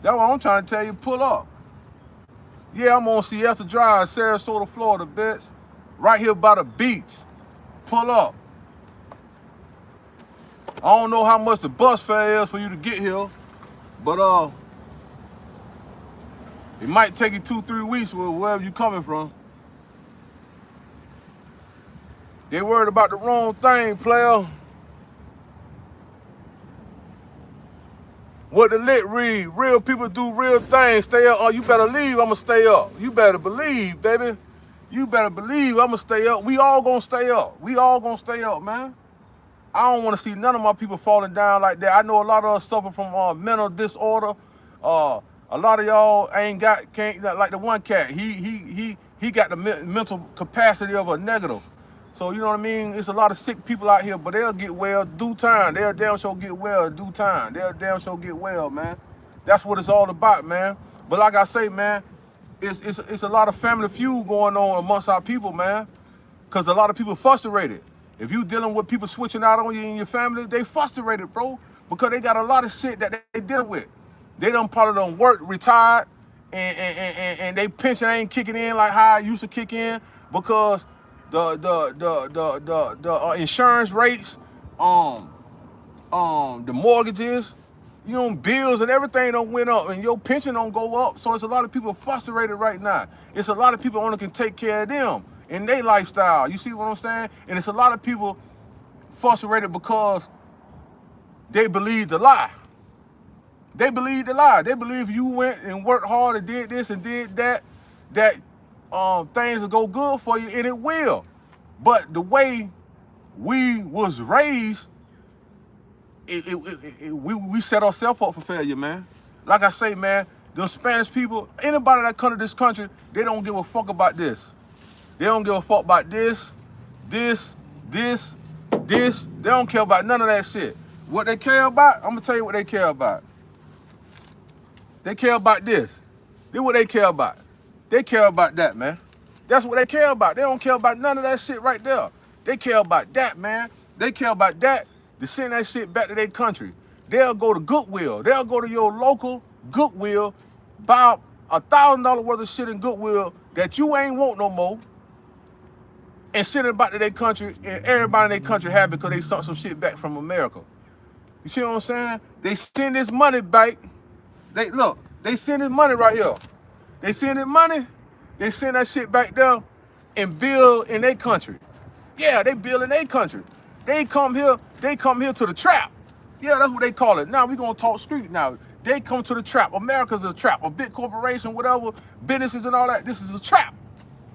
That's what I'm trying to tell you. Pull up. Yeah, I'm on Siesta Drive, Sarasota, Florida, bitch. Right here by the beach. Pull up. I don't know how much the bus fare is for you to get here, but it might take you 2-3 weeks with wherever you coming from. They worried about the wrong thing, player. What the lit read, real people do real things. Stay up, or you better leave, I'ma stay up. You better believe, baby. You better believe I'ma stay up. We all gonna stay up. We all gonna stay up, man. I don't wanna see none of my people falling down like that. I know a lot of us suffer from mental disorder. A lot of y'all can't like the one cat. He got the mental capacity of a negative. So, you know what I mean? It's a lot of sick people out here, but they'll get well due time. They'll damn sure get well due time. They'll damn sure get well, man. That's what it's all about, man. But like I say, man, it's a lot of family feud going on amongst our people, man. Because a lot of people frustrated. If you dealing with people switching out on you and your family, they frustrated, bro. Because they got a lot of shit that they dealing with. They done probably done work, retired, and they pension ain't kicking in like how it used to kick in because the insurance rates, the mortgages, you know, bills and everything don't went up, and your pension don't go up. So it's a lot of people frustrated right now. It's a lot of people only can take care of them in their lifestyle. You see what I'm saying? And it's a lot of people frustrated because they believe the lie. They believe the lie. They believe you went and worked hard and did this and did that things will go good for you, and it will. But the way we was raised, we set ourselves up for failure, man. Like I say, man, the Spanish people, anybody that come to this country, they don't give a fuck about this. They don't give a fuck about this, this, this, this. They don't care about none of that shit. What they care about, I'm gonna tell you what they care about. They care about this. This is what they care about. They care about that, man. That's what they care about. They don't care about none of that shit right there. They care about that, man. They care about that, to send that shit back to their country. They'll go to Goodwill. They'll go to your local Goodwill, buy $1,000 worth of shit in Goodwill that you ain't want no more, and send it back to their country, and everybody in their country happy because they sent some shit back from America. You see what I'm saying? They send this money back. They send this money right here. They send this money, they send that shit back there and build in their country. Yeah, they build in their country. They come here to the trap. Yeah, that's what they call it. Now we gonna talk street now. They come to the trap. America's a trap. A big corporation, whatever, businesses and all that, this is a trap.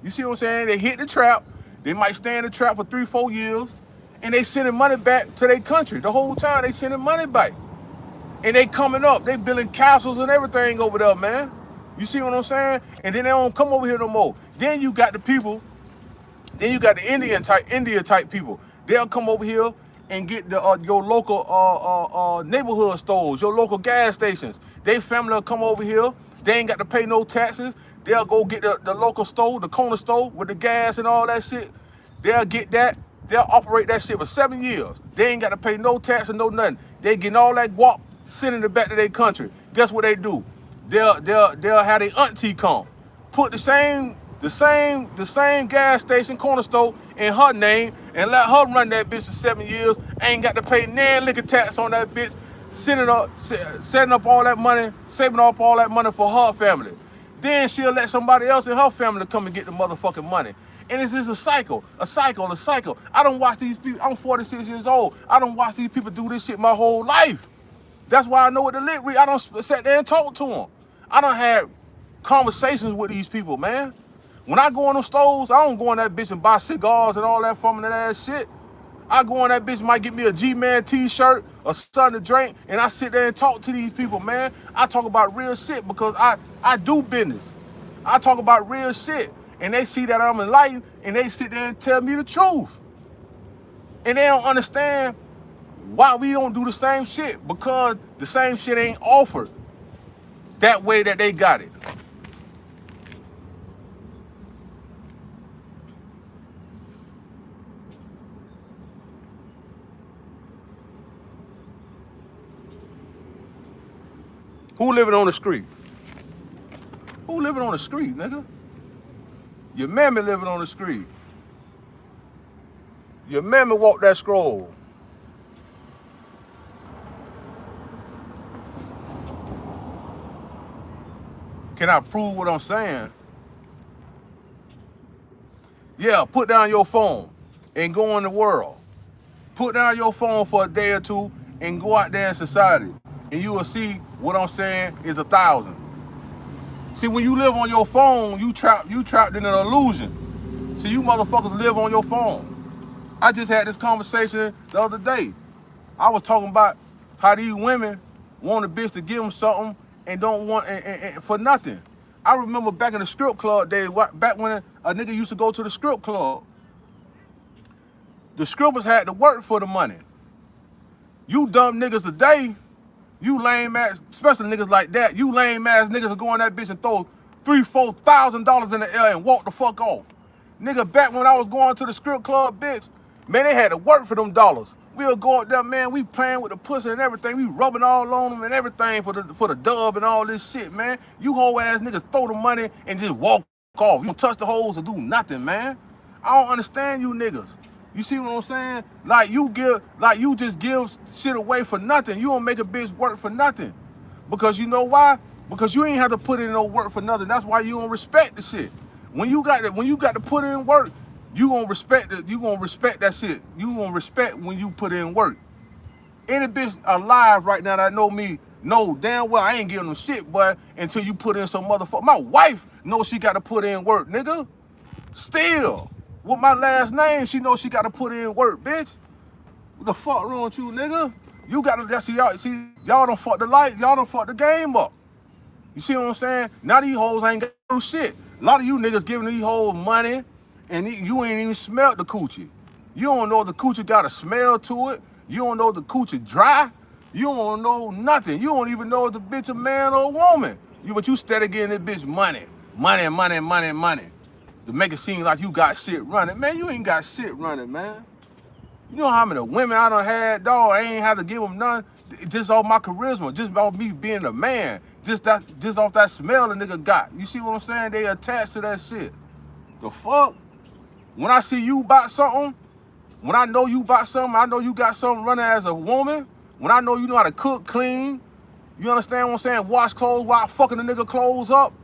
You see what I'm saying? They hit the trap. They might stay in the trap for 3-4 years, and they sending money back to their country. The whole time they sending money back. And they coming up. They building castles and everything over there, man. You see what I'm saying? And then they don't come over here no more. Then you got the people, then you got the India type people. They'll come over here and get the your local neighborhood stores, your local gas stations. They family will come over here. They ain't got to pay no taxes. They'll go get the local store, the corner store with the gas and all that shit. They'll get that. They'll operate that shit for 7 years. They ain't got to pay no tax and no nothing. They getting all that guap, sending it back to their country. Guess what they do? They'll have their auntie come, put the same gas station, corner store in her name, and let her run that bitch for 7 years. Ain't got to pay nan liquor tax on that bitch. Setting up all that money, saving up all that money for her family. Then she'll let somebody else in her family come and get the motherfucking money. And it's just a cycle. I don't watch these people. I'm 46 years old. I don't watch these people do this shit my whole life. That's why I know what the lit read. I don't sit there and talk to them. I don't have conversations with these people, man. When I go in them stores, I don't go in that bitch and buy cigars and all that fun that ass shit. I go in that bitch, might get me a G-Man t-shirt or something to drink, and I sit there and talk to these people, man. I talk about real shit because I do business. I talk about real shit, and they see that I'm enlightened, and they sit there and tell me the truth. And they don't understand why we don't do the same shit, because the same shit ain't offered that way that they got it. Who living on the street? Who living on the street, nigga? Your mammy living on the street. Your mammy walked that scroll. Can I prove what I'm saying? Yeah, put down your phone and go in the world. Put down your phone for a day or two and go out there in society, and you will see what I'm saying is 1,000. See, when you live on your phone, you trapped in an illusion. See, you motherfuckers live on your phone. I just had this conversation the other day. I was talking about how these women want a bitch to give them something and don't want and for nothing. I remember back in the strip club days, back when a nigga used to go to the strip club. The strippers had to work for the money. You dumb niggas today, you lame ass, especially niggas like that, you lame ass niggas will go in that bitch and throw $3,000-$4,000 in the air and walk the fuck off. Nigga, back when I was going to the strip club, bitch, man, they had to work for them dollars. We'll go out there, man, we playing with the pussy and everything. We rubbing all on them and everything for the dub and all this shit, man. You whole ass niggas throw the money and just walk off. You don't touch the hoes or do nothing, man. I don't understand you niggas. You see what I'm saying? Like you just give shit away for nothing. You don't make a bitch work for nothing. Because you know why? Because you ain't have to put in no work for nothing. That's why you don't respect the shit. When you got to put in work, you gonna respect it. You gonna respect that shit. You gonna respect when you put in work. Any bitch alive right now that know me know damn well I ain't giving them shit, boy, until you put in some motherfucker. My wife knows she got to put in work, nigga. Still, with my last name, she knows she got to put in work, bitch. What the fuck wrong with you, nigga? You gotta see y'all don't fuck the light, y'all don't fuck the game up. You see what I'm saying? Now these hoes ain't got no shit. A lot of you niggas giving these hoes money and you ain't even smelled the coochie. You don't know the coochie got a smell to it. You don't know the coochie dry. You don't know nothing. You don't even know if the bitch a man or a woman. But you steady getting this bitch money. To make it seem like you got shit running. Man, you ain't got shit running, man. You know how many women I done had, dog? I ain't had to give them none. Just off my charisma, just off me being a man, just off that smell the nigga got. You see what I'm saying? They attached to that shit. The fuck? When I see you about something, when I know you about something, I know you got something running as a woman. When I know you know how to cook, clean, you understand what I'm saying? Wash clothes while fucking the nigga clothes up,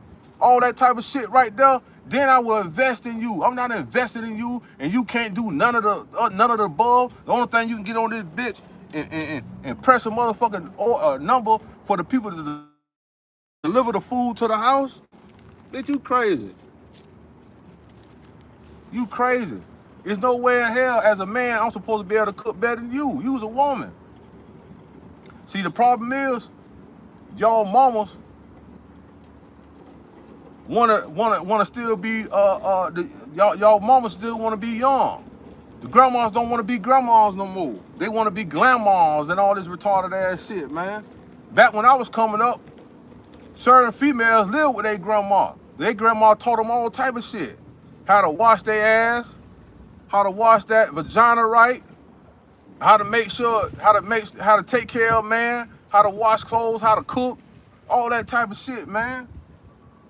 all that type of shit right there. Then I will invest in you. I'm not invested in you, and you can't do none of the above. The only thing you can get on this bitch and press a motherfucking number for the people to deliver the food to the house. Bitch, you crazy. You crazy. There's no way in hell as a man I'm supposed to be able to cook better than you. You's a woman. See, the problem is y'all mamas wanna still be y'all mamas still wanna be young. The grandmas don't wanna be grandmas no more. They wanna be grandmas and all this retarded ass shit, man. Back when I was coming up, certain females lived with their grandma. Their grandma taught them all type of shit. How to wash their ass, how to wash that vagina right, how to take care of a man, how to wash clothes, how to cook, all that type of shit, man.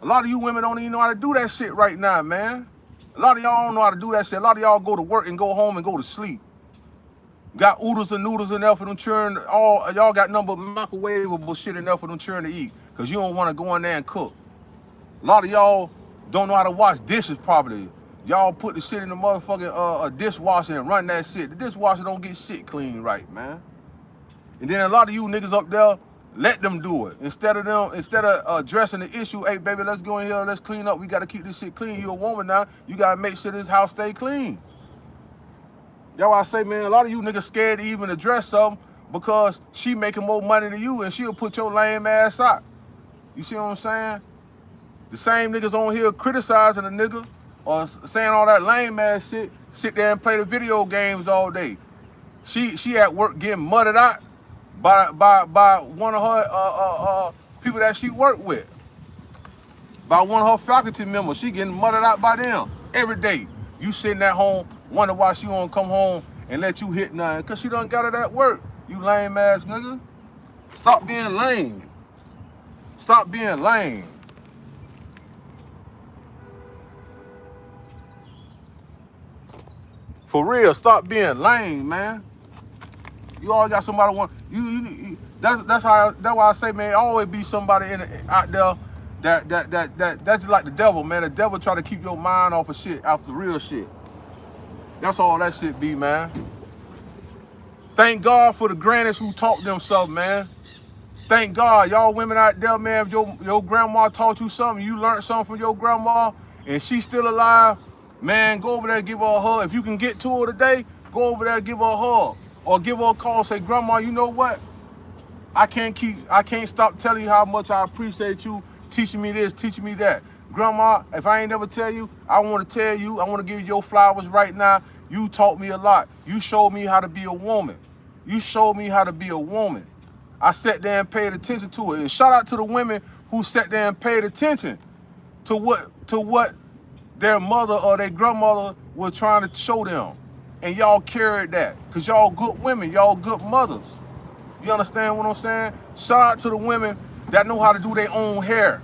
A lot of you women don't even know how to do that shit right now, man. A lot of y'all don't know how to do that shit. A lot of y'all go to work and go home and go to sleep. Got oodles and noodles in there for them children. Y'all got nothing but microwavable shit in there for them children to eat, because you don't want to go in there and cook. A lot of y'all don't know how to wash dishes properly. Y'all put the shit in the motherfucking dishwasher and run that shit. The dishwasher don't get shit clean right, man. And then a lot of you niggas up there, let them do it. Instead of addressing the issue, hey baby, let's go in here, let's clean up. We gotta keep this shit clean. You a woman now, you gotta make sure this house stay clean. That's why I say, man, a lot of you niggas scared to even address something because she making more money than you and she'll put your lame ass out. You see what I'm saying? The same niggas on here criticizing a nigga or saying all that lame ass shit, sit there and play the video games all day. She at work getting mudded out by one of her people that she worked with. By one of her faculty members. She getting mudded out by them every day. You sitting at home, wonder why she won't come home and let you hit nothing, because she done got it at work. You lame ass nigga. Stop being lame. Stop being lame. For real, stop being lame, man. You always got somebody want you. That's why I say, man, always be somebody out there that's just like the devil, man. The devil try to keep your mind off of shit, off the real shit. That's all that shit be, man. Thank God for the grannies who taught them something, man. Thank God, y'all women out there, man. If your grandma taught you something, you learned something from your grandma, and she's still alive, man, go over there and give her a hug. If you can get to her today, go over there and give her a hug. Or give her a call and say, Grandma, you know what? I can't stop telling you how much I appreciate you teaching me this, teaching me that. Grandma, if I ain't never tell you, I want to tell you, I want to give you your flowers right now. You taught me a lot. You showed me how to be a woman. You showed me how to be a woman. I sat there and paid attention to it. And shout out to the women who sat there and paid attention to what their mother or their grandmother was trying to show them. And y'all carried that, because y'all good women, y'all good mothers. You understand what I'm saying? Shout out to the women that know how to do their own hair.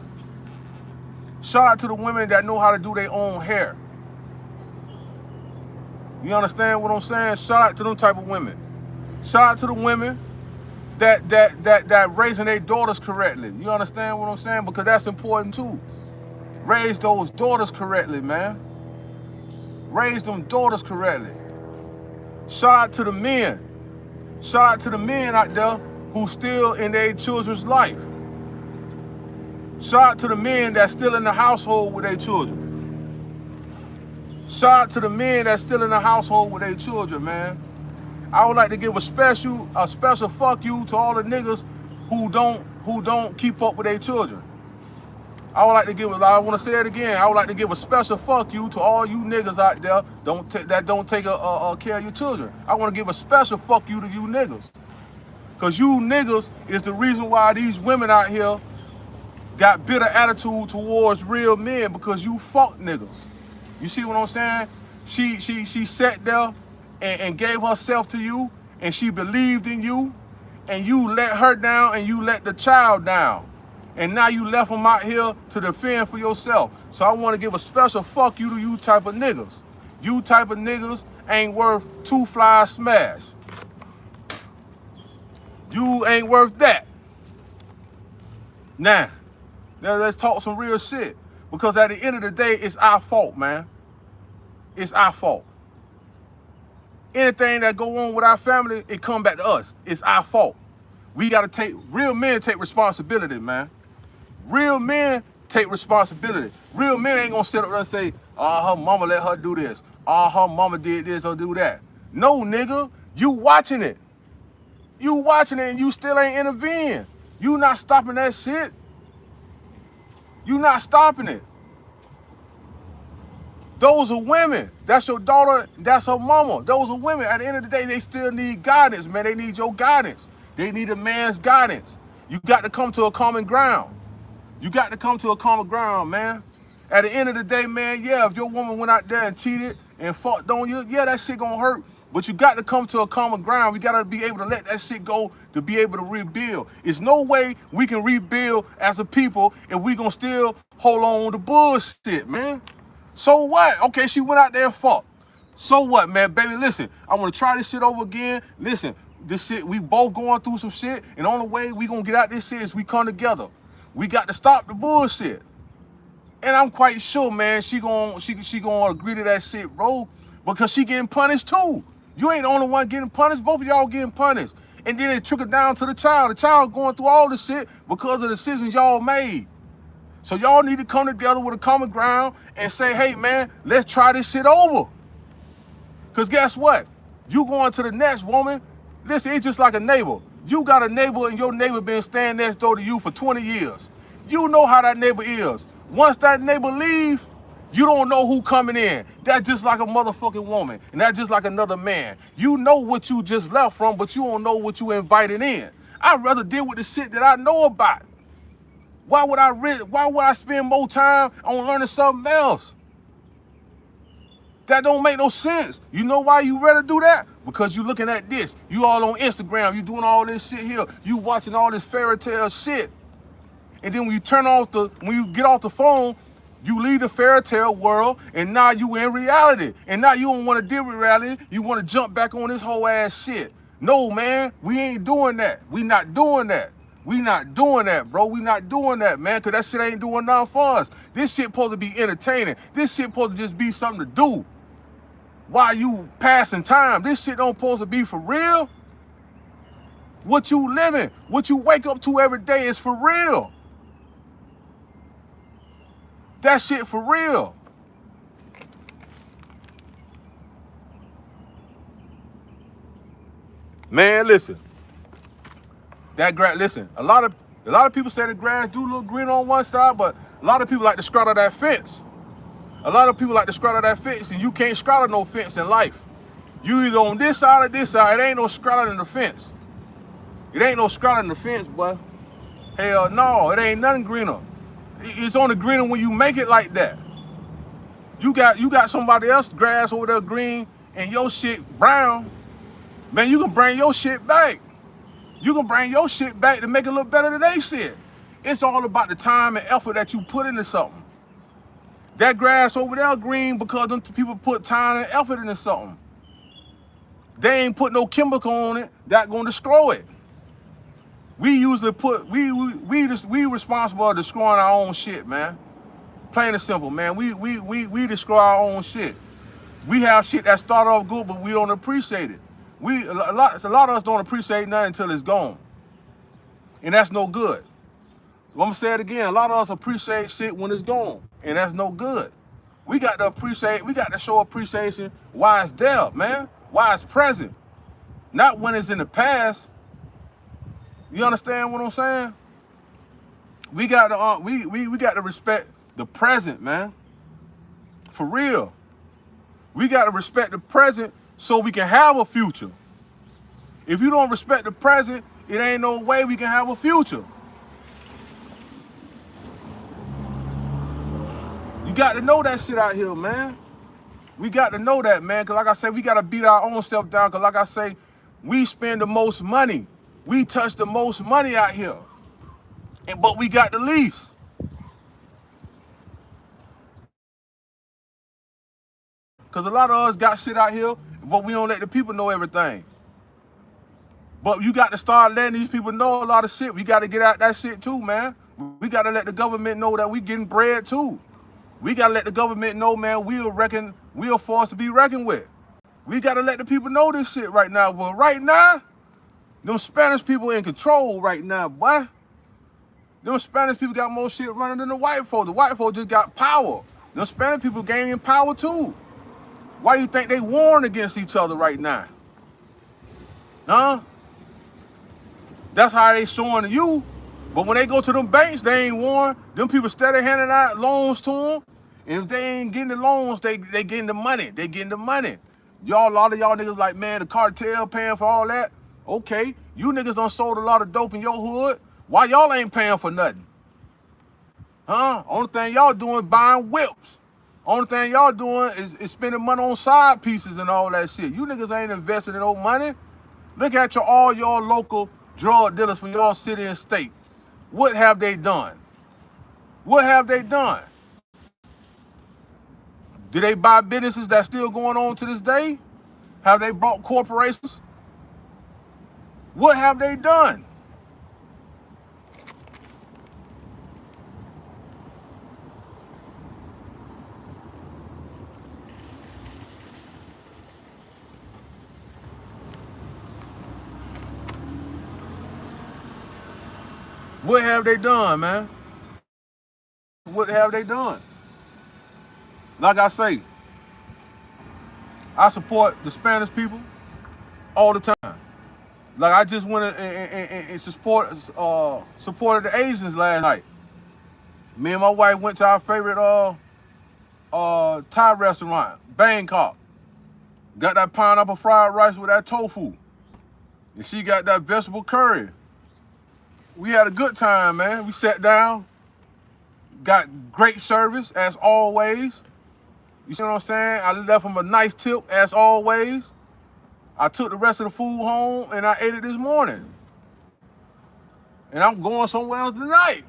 Shout out to the women that know how to do their own hair. You understand what I'm saying? Shout out to them type of women. Shout out to the women that raising their daughters correctly. You understand what I'm saying? Because that's important too. Raise those daughters correctly, man. Raise them daughters correctly. Shout out to the men. Shout out to the men out there who still in their children's life. Shout out to the men that's still in the household with their children. Shout out to the men that's still in the household with their children, man. I would like to give a special fuck you to all the niggas who don't keep up with their children. I would like to give. I want to say it again. I would like to give a special fuck you to all you niggas out there that don't take care of your children. I want to give a special fuck you to you niggas, cause you niggas is the reason why these women out here got bitter attitude towards real men, because you fuck niggas. You see what I'm saying? She sat there and gave herself to you, and she believed in you, and you let her down and you let the child down. And now you left them out here to defend for yourself. So I want to give a special fuck you to you type of niggas. You type of niggas ain't worth 2 flies smash. You ain't worth that. Now let's talk some real shit. Because at the end of the day, it's our fault, man. It's our fault. Anything that go on with our family, it come back to us. It's our fault. We got to real men take responsibility, man. Real men take responsibility. Real men ain't gonna sit up there and say, oh, her mama let her do this. Oh, her mama did this or do that. No, nigga, you watching it. You watching it and you still ain't intervening. You not stopping that shit. You not stopping it. Those are women. That's your daughter, that's her mama. Those are women. At the end of the day, they still need guidance, man. They need your guidance. They need a man's guidance. You got to come to a common ground. You got to come to a common ground, man. At the end of the day, man, yeah, if your woman went out there and cheated and fucked on you, yeah, that shit gonna hurt. But you got to come to a common ground. We got to be able to let that shit go to be able to rebuild. There's no way we can rebuild as a people if we gonna still hold on to bullshit, man. So what? Okay, she went out there and fucked. So what, man? Baby, listen, I want to try this shit over again. Listen, this shit, we both going through some shit, and the only way we gonna get out this shit is we come together. We got to stop the bullshit. And I'm quite sure, man, she gonna agree to that shit, bro, because she getting punished too. You ain't the only one getting punished. Both of y'all getting punished. And then it trickled down to the child. The child going through all this shit because of the decisions y'all made. So y'all need to come together with a common ground and say, hey, man, let's try this shit over. Because guess what? You going to the next woman, listen, it's just like a neighbor. You got a neighbor and your neighbor been staying next door to you for 20 years. You know how that neighbor is. Once that neighbor leave, you don't know who coming in. That's just like a motherfucking woman. And that's just like another man. You know what you just left from, but you don't know what you invited in. I'd rather deal with the shit that I know about. Why would I spend more time on learning something else? That don't make no sense. You know why you rather do that? Because you looking at this. You all on Instagram. You doing all this shit here. You watching all this fairy tale shit. And then when you when you get off the phone, you leave the fairy tale world, and now you in reality. And now you don't want to deal with reality. You want to jump back on this whole ass shit. No, man, we ain't doing that. We not doing that. We not doing that, bro. We not doing that, man, because that shit ain't doing nothing for us. This shit supposed to be entertaining. This shit supposed to just be something to do while you passing time. This shit don't supposed to be for real. What you living, what you wake up to every day is for real. That shit for real. Man, listen. Listen, a lot of people say the grass do look green on one side, but a lot of people like to straddle that fence. A lot of people like to straddle that fence, and you can't straddle no fence in life. You either on this side or this side. It ain't no straddling the fence. It ain't no straddling the fence, boy. Hell no, it ain't nothing greener. It's only greener when you make it like that. You got somebody else grass over there green and your shit brown. Man, you can bring your shit back. You can bring your shit back to make it look better than they shit. It's all about the time and effort that you put into something. That grass over there green because them people put time and effort into something. They ain't put no chemical on it that gonna destroy it. We usually we responsible for destroying our own shit, man. Plain and simple, man. We destroy our own shit. We have shit that started off good, but we don't appreciate it. A lot of us don't appreciate nothing until it's gone. And that's no good. I'm gonna say it again. A lot of us appreciate shit when it's gone. And that's no good. We got to show appreciation while it's there, man. While it's present. not when it's in the past. You understand what I'm saying? We got to we got to respect the present, man. For real. We got to respect the present so we can have a future. If you don't respect the present, it ain't no way we can have a future. You got to know that shit out here, man. We got to know that, man, because like I said, we got to beat our own self down, because like I say, we spend the most money. We touch the most money out here, but we got the least. Because a lot of us got shit out here, but we don't let the people know everything. But you got to start letting these people know a lot of shit. We got to get out that shit too, man. We got to let the government know that we getting bread too. We got to let the government know, man, we are forced to be reckoned with. We got to let the people know this shit right now. But right now, them Spanish people in control right now, boy. Them Spanish people got more shit running than the white folks. The white folks just got power. Them Spanish people gaining power too. Why you think they warring against each other right now? Huh? That's how they showing to you. But when they go to them banks, they ain't warring. Them people steady handing out loans to them. And if they ain't getting the loans, they getting the money. They getting the money. Y'all, a lot of y'all niggas like, man, the cartel paying for all that. Okay, you niggas done sold a lot of dope in your hood. Why y'all ain't paying for nothing? Huh? Only thing y'all doing buying whips. Only thing y'all doing is spending money on side pieces and all that shit. You niggas ain't investing in no money. Look at all your local drug dealers from your city and state. What have they done? What have they done? Did they buy businesses that's still going on to this day? Have they bought corporations? What have they done? What have they done, man? What have they done? Like I say, I support the Spanish people all the time. Like I just went and supported the Asians last night. Me and my wife went to our favorite Thai restaurant, Bangkok. Got that pineapple fried rice with that tofu. And she got that vegetable curry. We had a good time, man. We sat down, got great service as always. You see what I'm saying? I left them a nice tip as always. I took the rest of the food home and I ate it this morning. And I'm going somewhere else tonight.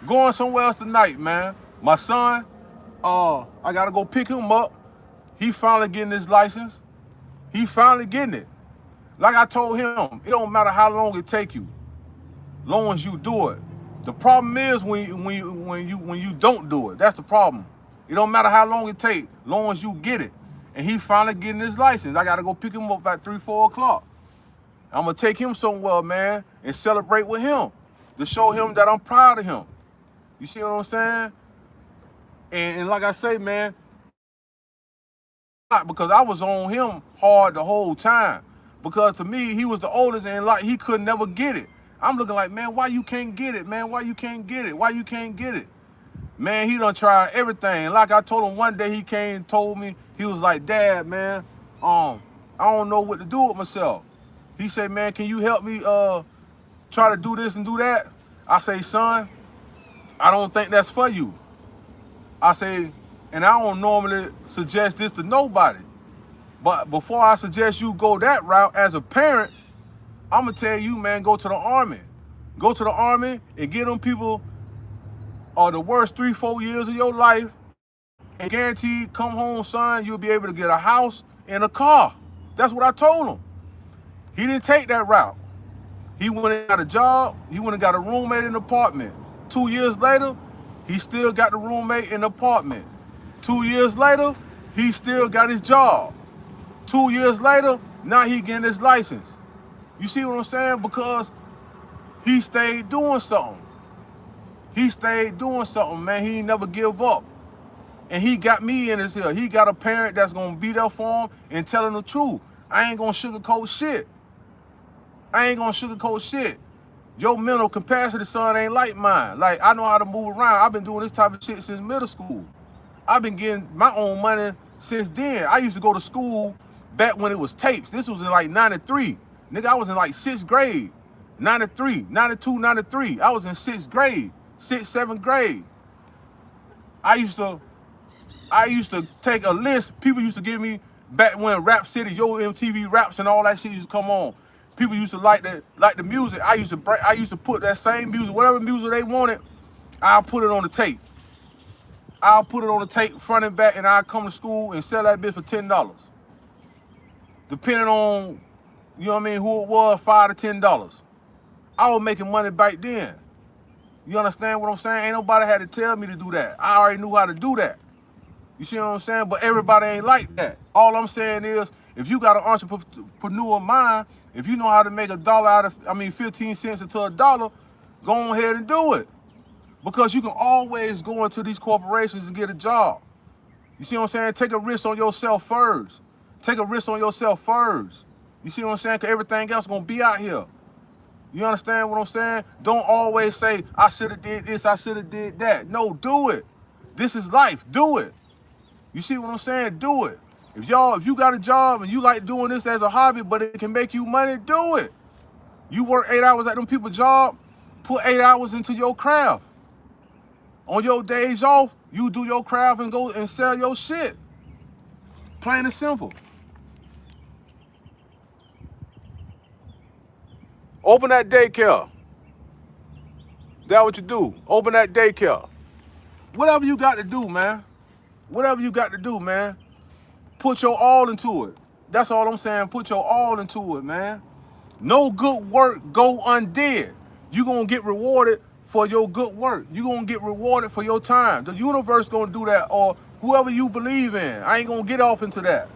Going somewhere else tonight, man. My son, I gotta go pick him up. He finally getting his license. He finally getting it. Like I told him, it don't matter how long it take you, long as you do it. The problem is when you don't do it. That's the problem. It don't matter how long it take, long as you get it. And he finally getting his license. I gotta go pick him up at 3, 4 o'clock. I'm gonna take him somewhere, man, and celebrate with him to show him that I'm proud of him. You see what I'm saying? And like I say, man, because I was on him hard the whole time. Because to me, he was the oldest and like he could never get it. I'm looking like, man, why you can't get it, man? Why you can't get it? Why you can't get it? Man, he done tried everything. Like I told him one day, he came and told me, he was like, Dad, man, I don't know what to do with myself. He said, man, can you help me try to do this and do that? I say, son, I don't think that's for you. I say, and I don't normally suggest this to nobody, but before I suggest you go that route as a parent, I'm gonna tell you, man, go to the Army. Go to the Army and get them people the worst 3, 4 years of your life, and guaranteed, come home, son, you'll be able to get a house and a car. That's what I told him. He didn't take that route. He went and got a job. He went and got a roommate in the apartment. 2 years later, he still got the roommate in the apartment. 2 years later, he still got his job. 2 years later, now he getting his license. You see what I'm saying? Because he stayed doing something. He stayed doing something, man. He ain't never give up. And he got me in his ear. He got a parent that's going to be there for him and tell him the truth. I ain't gonna sugarcoat shit. I ain't gonna sugarcoat shit. Your mental capacity, son, ain't like mine. Like, I know how to move around. I've been doing this type of shit since middle school. I've been getting my own money since then. I used to go to school back when it was tapes. This was in like 93. Nigga, I was in like 6th grade. 93, 92, 93. I was in 6th grade, 6th, 7th grade. I used to take a list. People used to give me, back when Rap City, Yo MTV Raps and all that shit used to come on. People used to like the music. I used to put that same music, whatever music they wanted, I'll put it on the tape. I'll put it on the tape front and back, and I'll come to school and sell that bitch for $10. Depending on, you know what I mean, who it was, $5 to $10. I was making money back then. You understand what I'm saying? Ain't nobody had to tell me to do that. I already knew how to do that. You see what I'm saying? But everybody ain't like that. All I'm saying is, if you got an entrepreneur mind, if you know how to make $1 out of, 15 cents into $1, go ahead and do it. Because you can always go into these corporations and get a job. You see what I'm saying? Take a risk on yourself first. Take a risk on yourself first. You see what I'm saying? Because everything else going to be out here. You understand what I'm saying? Don't always say, I should have did this, I should have did that. No, do it. This is life. Do it. You see what I'm saying? Do it. If you got a job and you like doing this as a hobby, but it can make you money, do it. You work 8 hours at them people's job, put 8 hours into your craft. On your days off, you do your craft and go and sell your shit. Plain and simple. Open that daycare. That's what you do. Open that daycare. Whatever you got to do, man. Whatever you got to do, man. Put your all into it. That's all I'm saying. Put your all into it, man. No good work go undid. You're going to get rewarded for your good work. You're going to get rewarded for your time. The universe going to do that, or whoever you believe in. I ain't going to get off into that.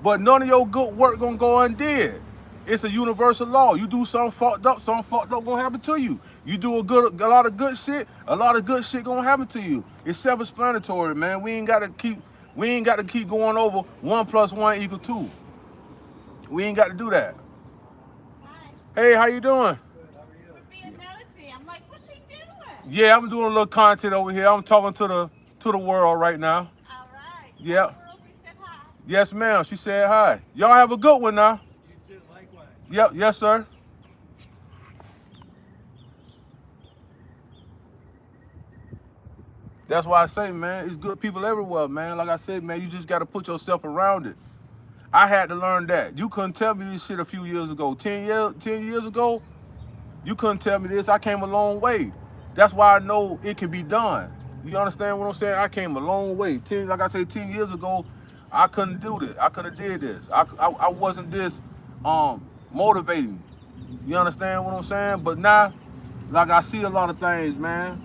But none of your good work going to go undid. It's a universal law. You do something fucked up gonna happen to you. You do a lot of good shit, a lot of good shit gonna happen to you. It's self-explanatory, man. We ain't gotta keep going over 1 + 1 = 2. We ain't got to do that. Hi. Hey, how you doing? Good. How are you? We're being nosy. I'm like, what's he doing? Yeah, I'm doing a little content over here. I'm talking to the world right now. All right. Yeah. Tell the world we said hi. Yes, ma'am. She said hi. Y'all have a good one now. You too, likewise. Yep. Yes, sir. That's why I say, man, it's good people everywhere, man. Like I said, man, you just got to put yourself around it. I had to learn that. You couldn't tell me this shit a few years ago. 10 years ago, you couldn't tell me this. I came a long way. That's why I know it can be done. You understand what I'm saying? I came a long way. Like I say, 10 years ago, I couldn't do this. I could have did this. I wasn't this motivating. You understand what I'm saying? But now, like, I see a lot of things, man.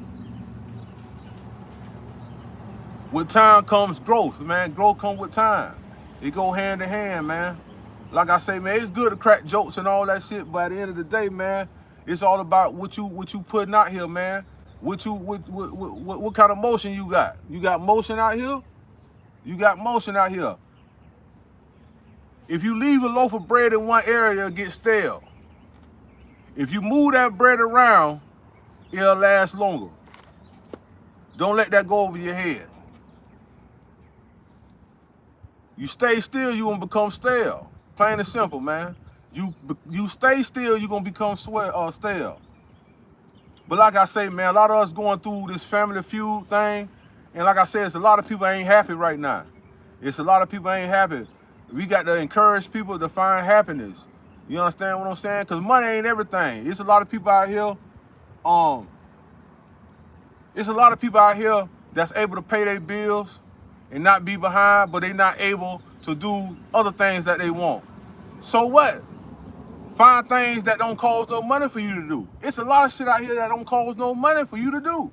With time comes growth, man. Growth comes with time. It go hand in hand, man. Like I say, man, it's good to crack jokes and all that shit, but at the end of the day, man, it's all about what you putting out here, man. What kind of motion you got? You got motion out here? You got motion out here. If you leave a loaf of bread in one area, it'll get stale. If you move that bread around, it'll last longer. Don't let that go over your head. You stay still, you're gonna become stale. Plain and simple, man. You stay still, you're gonna become stale. But like I say, man, a lot of us going through this family feud thing, and like I said, it's a lot of people ain't happy right now. It's a lot of people ain't happy. We got to encourage people to find happiness. You understand what I'm saying? Because money ain't everything. It's a lot of people out here, it's a lot of people out here that's able to pay their bills and not be behind, but they not able to do other things that they want. So what? Find things that don't cost no money for you to do. It's a lot of shit out here that don't cost no money for you to do.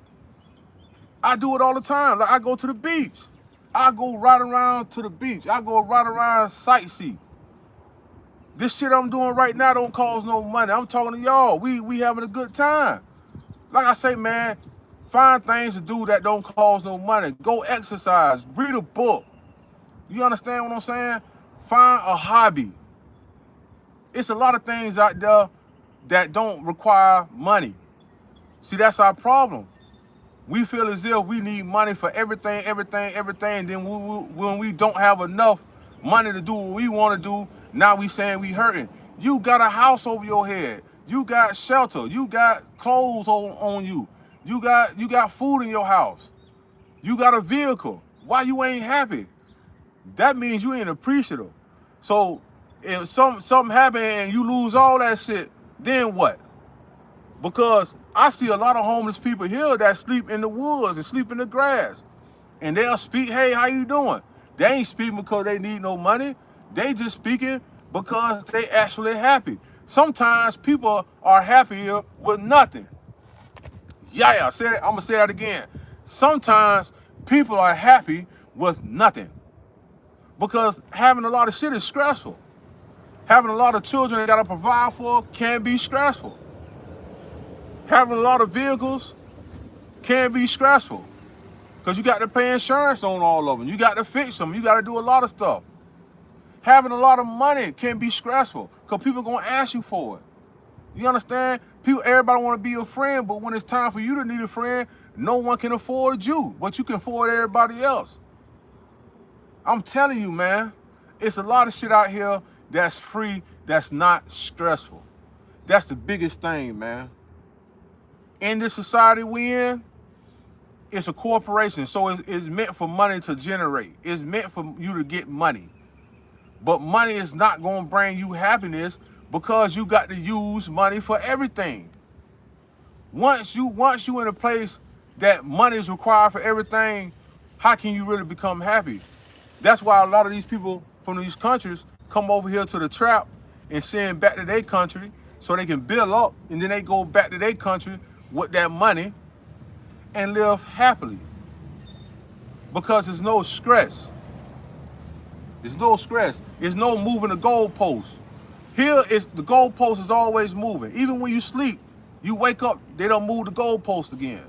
I do it all the time. Like, I go to the beach. I go right around to the beach. I go right around sightsee. This shit I'm doing right now don't cost no money. I'm talking to y'all. We having a good time. Like I say, man, find things to do that don't cost no money. Go exercise. Read a book. You understand what I'm saying? Find a hobby. It's a lot of things out there that don't require money. See, that's our problem. We feel as if we need money for everything. And then when we don't have enough money to do what we want to do, now we saying we hurting. You got a house over your head. You got shelter. You got clothes on you. You got food in your house. You got a vehicle. Why you ain't happy? That means you ain't appreciative. So if something happen and you lose all that shit, then what? Because I see a lot of homeless people here that sleep in the woods and sleep in the grass. And they'll speak, hey, how you doing? They ain't speaking because they need no money. They just speaking because they actually happy. Sometimes people are happier with nothing. Yeah, I'm gonna say that again. Sometimes people are happy with nothing. Because having a lot of shit is stressful. Having a lot of children that gotta provide for can be stressful. Having a lot of vehicles can be stressful. Because you got to pay insurance on all of them. You got to fix them. You got to do a lot of stuff. Having a lot of money can be stressful because people are going to ask you for it. You understand? Everybody want to be your friend, but when it's time for you to need a friend, no one can afford you, but you can afford everybody else. I'm telling you, man, it's a lot of shit out here that's free, that's not stressful. That's the biggest thing, man. In this society we in, it's a corporation, so it's meant for money to generate. It's meant for you to get money. But money is not going to bring you happiness because you got to use money for everything. Once you in a place that money is required for everything, how can you really become happy? That's why a lot of these people from these countries come over here to the trap and send back to their country so they can build up, and then they go back to their country with that money and live happily because there's no stress. There's no stress. There's no moving the goalpost. Here, the goalpost is always moving. Even when you sleep, you wake up, they don't move the goalpost again.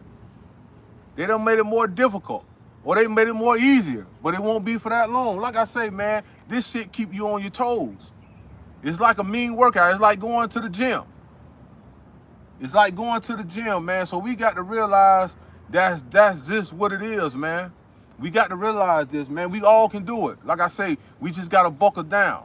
They done made it more difficult, or they made it more easier, but it won't be for that long. Like I say, man, this shit keep you on your toes. It's like a mean workout. It's like going to the gym. It's like going to the gym, man. So we got to realize that's just what it is, man. We got to realize this, man. We all can do it. Like I say, we just got to buckle down.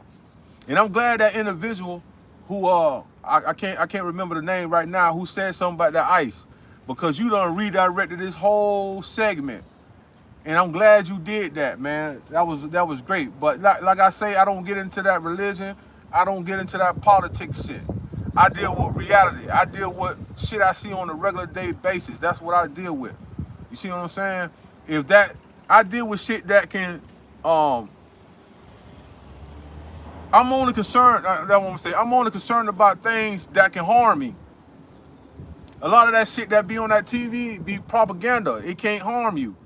And I'm glad that individual who I can't remember the name right now, who said something about that ice, because you done redirected this whole segment. And I'm glad you did that, man. That was great. But like I say, I don't get into that religion. I don't get into that politics shit. I deal with reality. I deal with shit I see on a regular day basis. That's what I deal with. You see what I'm saying? I deal with shit that can, I'm only concerned, that's what I'm saying. I'm only concerned about things that can harm me. A lot of that shit that be on that TV be propaganda. It can't harm you.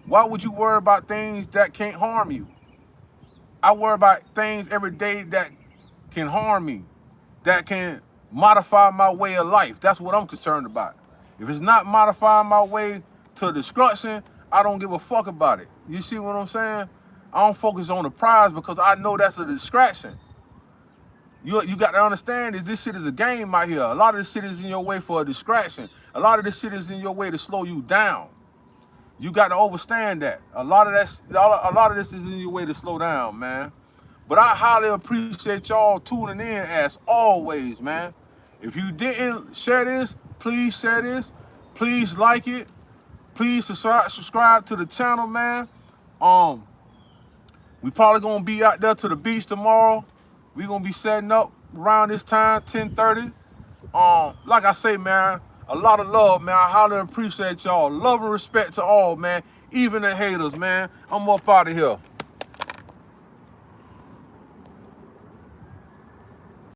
Why would you worry about things that can't harm you? I worry about things every day that can harm me, that can modify my way of life. That's what I'm concerned about. If it's not modifying my way to destruction, I don't give a fuck about it. You see what I'm saying? I don't focus on the prize because I know that's a distraction. You got to understand that this shit is a game out here. A lot of this shit is in your way for a distraction. A lot of this shit is in your way to slow you down. You got to understand that. A lot of this is in your way to slow down, man. But I highly appreciate y'all tuning in as always, man. If you didn't share this, please share this. Please like it. Please subscribe to the channel, man. We probably gonna be out there to the beach tomorrow. We gonna be setting up around this time, 10:30. Like I say, man, a lot of love, man. I highly appreciate y'all. Love and respect to all, man. Even the haters, man. I'm up out of here.